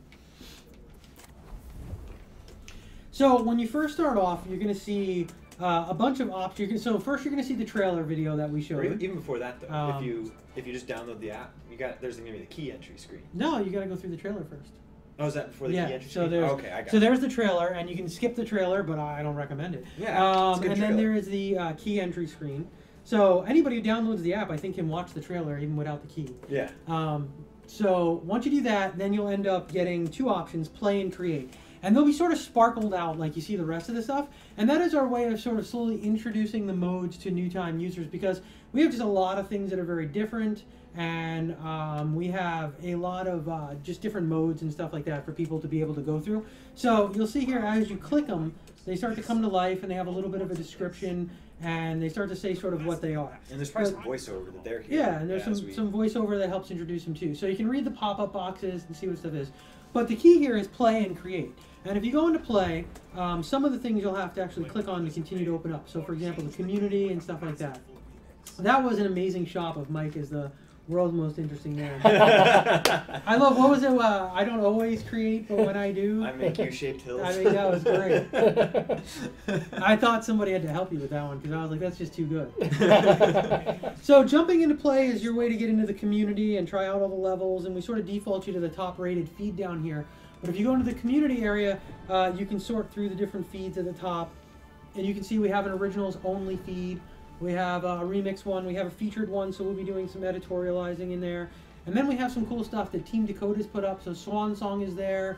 So when you first start off, you're going to see a bunch of options. So first, you're going to see the trailer video that we Or showed. even before that, though, Um, if you just download the app, there's going to be the key entry screen. No, you got to go through the trailer first. Oh, is that before the Yeah, key entry so screen? there's- Oh, okay, I got So it. there's the trailer, and you can skip the trailer, but I don't recommend it. Yeah, it's a good and then trailer. there is the key entry screen. So anybody who downloads the app, I think, can watch the trailer even without the key. Yeah. So once you do that, then you'll end up getting two options, play and create. And they'll be sort of sparkled out like you see the rest of the stuff. And that is our way of sort of slowly introducing the modes to new time users, because we have just a lot of things that are very different. And we have a lot of just different modes and stuff like that for people to be able to go through. So you'll see here, as you click them, they start to come to life, and they have a little bit of a description, and they start to say sort of what they are. And there's probably some voiceover that they're hearing. Yeah, and there's as we- some voiceover that helps introduce them too. So you can read the pop-up boxes and see what stuff is. But the key here is play and create. And if you go into play, some of the things you'll have to actually click on to continue to open up. So for example, the community and stuff like that. That was an amazing shop of Mike as the World's most interesting man. I love, what was it? I don't always create, but when I do. I make U-shaped hills. I think that was great. I thought somebody had to help you with that one because I was like, that's just too good. So jumping into play is your way to get into the community and try out all the levels, and we sort of default you to the top rated feed down here. But if you go into the community area, you can sort through the different feeds at the top, and you can see we have an originals only feed. We have a remix one, we have a featured one, so we'll be doing some editorializing in there. And then we have some cool stuff that Team Dakota's put up, so Swan Song is there,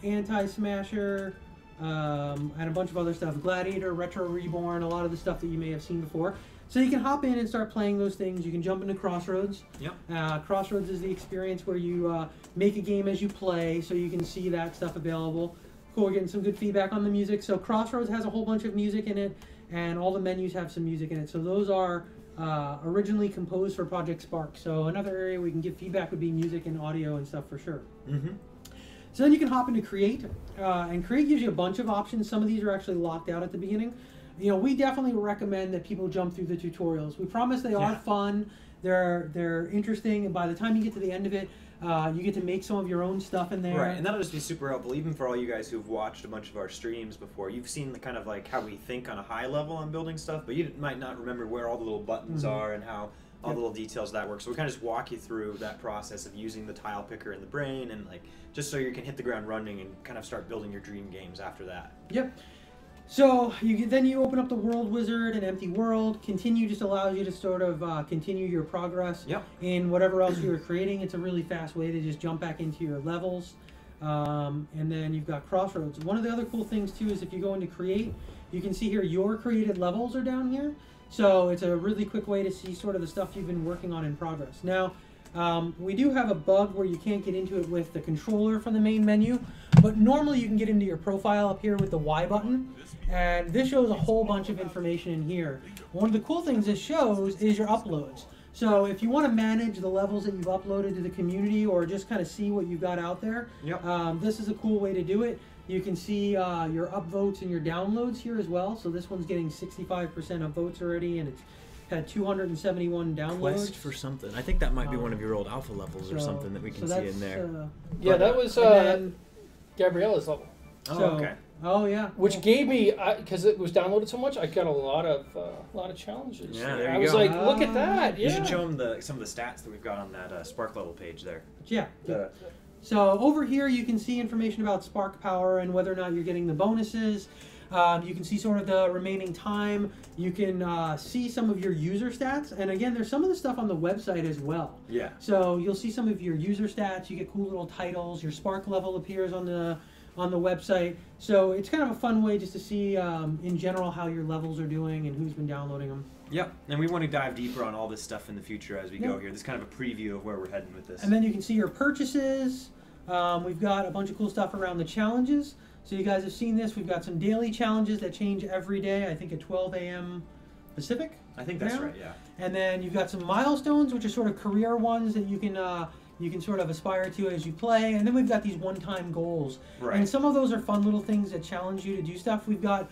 Anti-Smasher, and a bunch of other stuff. Gladiator, Retro Reborn, a lot of the stuff that you may have seen before. So you can hop in and start playing those things. You can jump into Crossroads. Yep. Crossroads is the experience where you make a game as you play, so you can see that stuff available. Cool, we're getting some good feedback on the music. So Crossroads has a whole bunch of music in it, and all the menus have some music in it. So those are originally composed for Project Spark. So another area we can give feedback would be music and audio and stuff for sure. Mm-hmm. So then you can hop into Create, and Create gives you a bunch of options. Some of these are actually locked out at the beginning. You know, we definitely recommend that people jump through the tutorials. We promise they are fun, they're interesting, and by the time you get to the end of it, you get to make some of your own stuff in there. Right, and that'll just be super helpful, even for all you guys who've watched a bunch of our streams before. You've seen the kind of like how we think on a high level on building stuff, but you might not remember where all the little buttons are and how all the little details of that work. So we kind of just walk you through that process of using the tile picker in the brain, and like just so you can hit the ground running and kind of start building your dream games after that. Yep. So then you open up the World Wizard and Empty World. Continue just allows you to sort of continue your progress in whatever else you were creating. It's a really fast way to just jump back into your levels. And then you've got Crossroads. One of the other cool things too is if you go into Create, you can see here your created levels are down here. So it's a really quick way to see sort of the stuff you've been working on in progress. Now, we do have a bug where you can't get into it with the controller from the main menu, but normally you can get into your profile up here with the Y button, and this shows a whole bunch of information in here. One of the cool things this shows is your uploads. So if you want to manage the levels that you've uploaded to the community or just kind of see what you've got out there, this is a cool way to do it. You can see your upvotes and your downloads here as well. So this one's getting 65% upvotes already, and it's had 271 downloads. Quest for something. I think that might be one of your old alpha levels or something that we can see in there. Yeah, that was Gabriella's level. Oh, okay. Oh yeah. Which gave me, because it was downloaded so much, I got a lot of challenges. Yeah, there you I was go. like, look at that. Yeah. You should show them some of the stats that we've got on that Spark level page there. Yeah. So over here you can see information about Spark Power and whether or not you're getting the bonuses. You can see sort of the remaining time. You can see some of your user stats. And again, there's some of the stuff on the website as well. Yeah. So you'll see some of your user stats. You get cool little titles. Your Spark level appears on the website. So it's kind of a fun way just to see in general how your levels are doing and who's been downloading them. Yep, and we want to dive deeper on all this stuff in the future as we go here. This is kind of a preview of where we're heading with this. And then you can see your purchases. We've got a bunch of cool stuff around the challenges. So you guys have seen this. We've got some daily challenges that change every day, I think at 12 a.m. Pacific. I think that's right, yeah. And then you've got some milestones, which are sort of career ones that you can sort of aspire to as you play. And then we've got these one-time goals. Right. And some of those are fun little things that challenge you to do stuff. We've got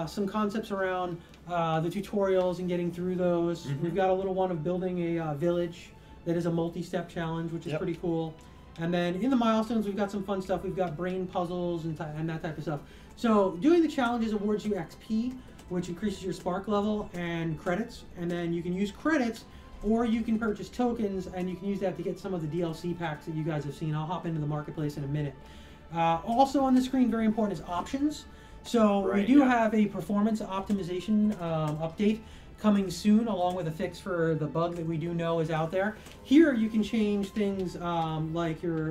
some concepts around the tutorials and getting through those. We've got a little one of building a village that is a multi-step challenge, which is pretty cool. And then in the milestones, we've got some fun stuff. We've got brain puzzles and that type of stuff. So doing the challenges awards you XP, which increases your Spark level and credits. And then you can use credits, or you can purchase tokens, and you can use that to get some of the DLC packs that you guys have seen. I'll hop into the marketplace in a minute. Also on the screen, very important, is options. So we do have a performance optimization update coming soon, along with a fix for the bug that we do know is out there. Here you can change things like your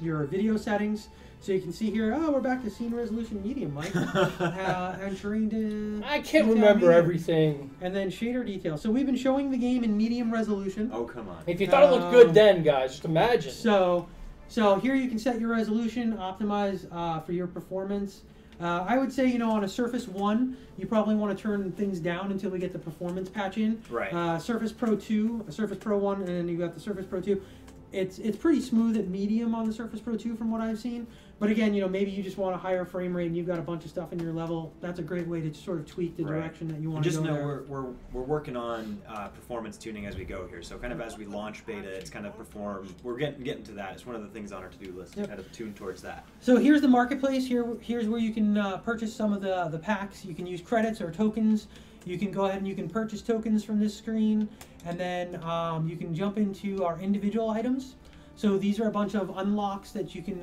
video settings. So you can see here, oh, we're back to scene resolution medium, Mike. And Shireen did... I can't remember everything. And then shader detail. So we've been showing the game in medium resolution. Oh, come on. If you thought it looked good then, guys, just imagine. So here you can set your resolution, optimize for your performance. I would say, on a Surface 1, you probably want to turn things down until we get the performance patch in. Right. Surface Pro 2, a Surface Pro 1, and then you've got the Surface Pro 2. it's pretty smooth at medium on the Surface Pro 2 from what I've seen. But again, maybe you just want a higher frame rate and you've got a bunch of stuff in your level. That's a great way to sort of tweak the direction that you want to go. Just know there. we're working on performance tuning as we go here. So kind of as we launch beta, it's kind of perform. We're getting to that. It's one of the things on our to-do list to kind of tune towards that. So here's the marketplace. Here's where you can purchase some of the packs. You can use credits or tokens. You can go ahead and you can purchase tokens from this screen, and then you can jump into our individual items. So these are a bunch of unlocks that you can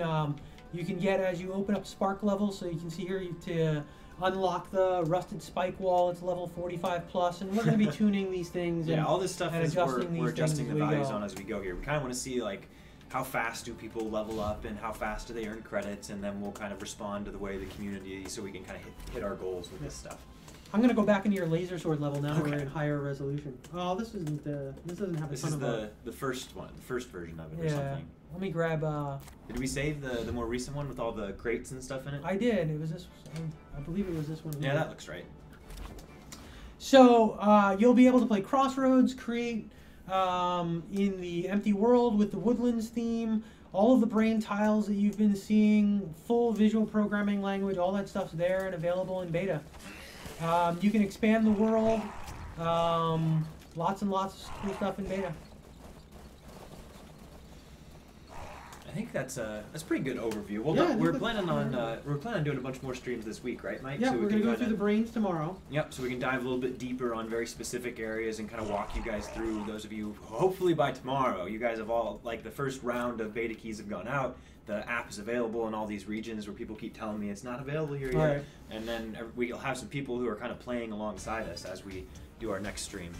get as you open up Spark levels. So you can see here to unlock the rusted spike wall. It's level 45 plus, and we're going to be tuning these things. Yeah, all this stuff is we're adjusting the values go. on as we go here. We kind of want to see like how fast do people level up and how fast do they earn credits, and then we'll kind of respond to the way the community, so we can kind of hit our goals with this stuff. I'm going to go back into your laser sword level now. We're in higher resolution. Oh, this isn't. This doesn't have a This ton is of the first one, the first version of it, or something. Let me grab. Did we save the more recent one with all the crates and stuff in it? I did. It was this. I believe it was this one. Yeah, that looks right. So you'll be able to play Crossroads, create in the empty world with the Woodlands theme. All of the brain tiles that you've been seeing, full visual programming language, all that stuff's there and available in beta. You can expand the world. Lots and lots of cool stuff in beta. I think that's a pretty good overview. Well, Yeah, we're planning on doing a bunch more streams this week, right, Mike? Yeah, so we're going to go through the brains tomorrow. Yep, so we can dive a little bit deeper on very specific areas and kind of walk you guys through. Those of you, hopefully by tomorrow, you guys have all, like the first round of beta keys have gone out. The app is available in all these regions where people keep telling me it's not available here yet. Right. And then we'll have some people who are kind of playing alongside us as we do our next stream.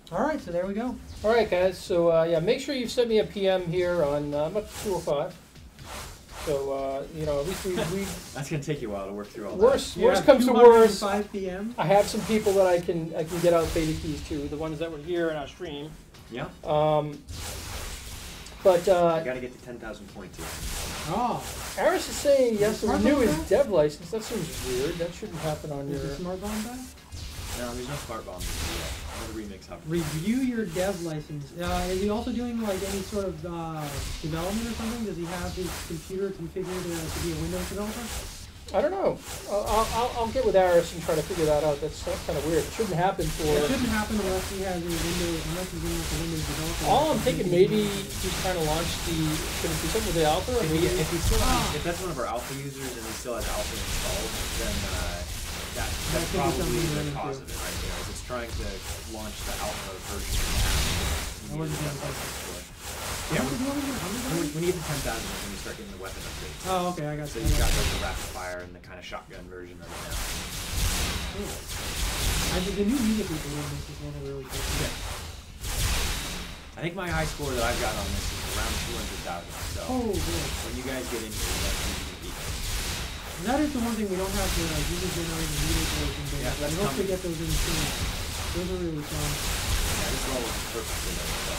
All right, so there we go. All right, guys. So yeah, make sure you send me a PM here on I'm up to 205. So at least we That's gonna take you a while to work through all worst that. comes to worst. 5 p.m. I have some people that I can get out beta keys to, the ones that were here in our stream. Yeah. But You gotta get to 10,000 points here. Oh, Aris is saying yes to Smart renew bomb his back? dev license. That seems weird. That shouldn't happen on is your. the smart bomb back? No, there's no smart bombs yet. Another remix hub. Review your dev license. Is he also doing like any sort of development or something? Does he have his computer configured to be a Windows developer? I don't know. I'll get with Aris and try to figure that out. That's kind of weird. It shouldn't happen for. It shouldn't happen unless he has a Windows. Unless he's doing like a Windows developer. All I'm thinking, maybe he's trying to launch the. Should it be something with the alpha? If that's one of our alpha users and he still has alpha installed, then that's could be probably something the running cause through. of it right there. Is it's trying to launch the alpha version of the I app. wasn't That gonna license for it. Yeah, Yeah, when you get to 10,000 is when you start getting the weapon upgrades. Oh, okay, I got So you. you got like the rapid fire and the kind of shotgun version of it now. Cool. The new music people doing this is one of the really cool things. I think my high score that I've got on this is around 200,000. So Oh, good. when you guys get into it, that's when you can beat it. That is the one thing we don't have the user-generated music version, but Yeah, that's we hope to coming. get those in soon. Those are really fun. Yeah, this level is perfect for that. So.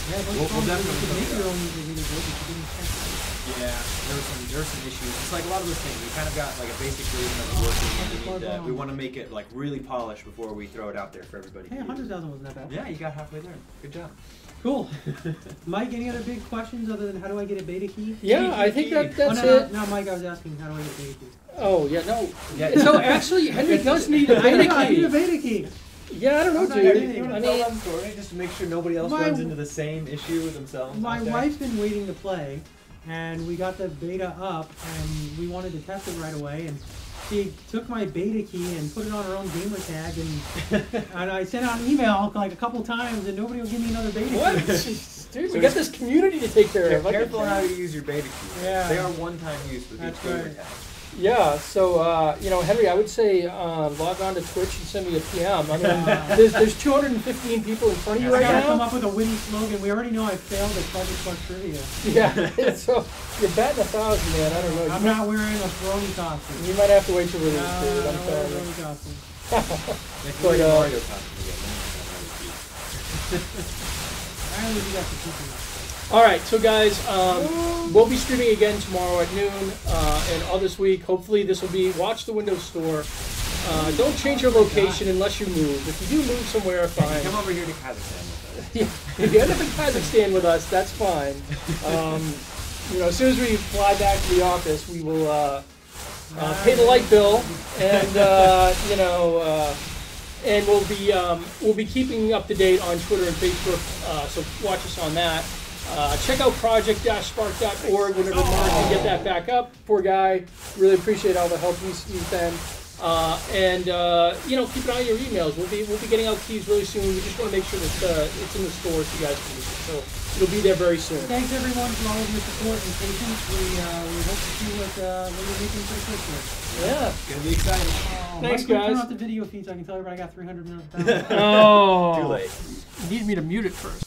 Yeah, those We'll songs, definitely you can make do your that. own music really good, but you didn't test it. Yeah, there were some issues. It's like a lot of those things. We kind of got like a basic version of it working, and we want to make it like really polished before we throw it out there for everybody. Hey, to use. 100,000 wasn't that bad. Yeah, you got halfway there. Good job. Cool. Mike, any other big questions other than how do I get a beta key? Yeah, I think that's no, it. No, Mike, I was asking how do I get a beta key? Oh yeah, no. Yeah. So actually, Henry does need a I beta need a key. beta key. Yeah, I don't know, I'm not dude. getting it. I mean, story just to make sure nobody else My- runs into the same issue themselves. My wife's been waiting to play, and we got the beta up, and we wanted to test it right away, and she took my beta key and put it on her own gamer tag, and I sent out an email like a couple times, and nobody will give me another beta what? key. Dude, we got this community to take care of. I Careful can- how you use your beta keys. Yeah. They are one-time use with That's each gamer right. tag. Yeah, so Henry, I would say log on to Twitch and send me a PM. I mean, there's 215 people in front of you I right gotta come now. up with a witty slogan. We already know I failed at Project Plus Trivia. Yeah, so you're batting 1,000, man. I don't know. I'm not wearing a brony costume. You might have to wait till release, No, dude. I I'm don't wear a telling you. brony costume. If But, you Mario costume again, then you can have I only do that for people. All right, so guys, we'll be streaming again tomorrow at noon and all this week. Hopefully, this will be watch the Windows Store. Don't change your location unless you move. If you do move somewhere, fine. Come over here to Kazakhstan with us. Yeah, if you end up in Kazakhstan with us, that's fine. As soon as we fly back to the office, we will pay the light bill, and and we'll be keeping up to date on Twitter and Facebook. So watch us on that. Check out project-spark.org whenever Mark can get that back up. Poor guy. Really appreciate all the help he's been. Keep an eye on your emails. We'll be getting out keys really soon. We just want to make sure that it's in the store so you guys can use it. So it'll be there very soon. Thanks everyone for all of your support and patience. We hope to see what you're making for Christmas. Yeah, It's gonna be exciting. Thanks, Mike's gonna guys. turn off the video feed so I can tell everybody I got 300 minutes. Oh, Too late. you need me to mute it first.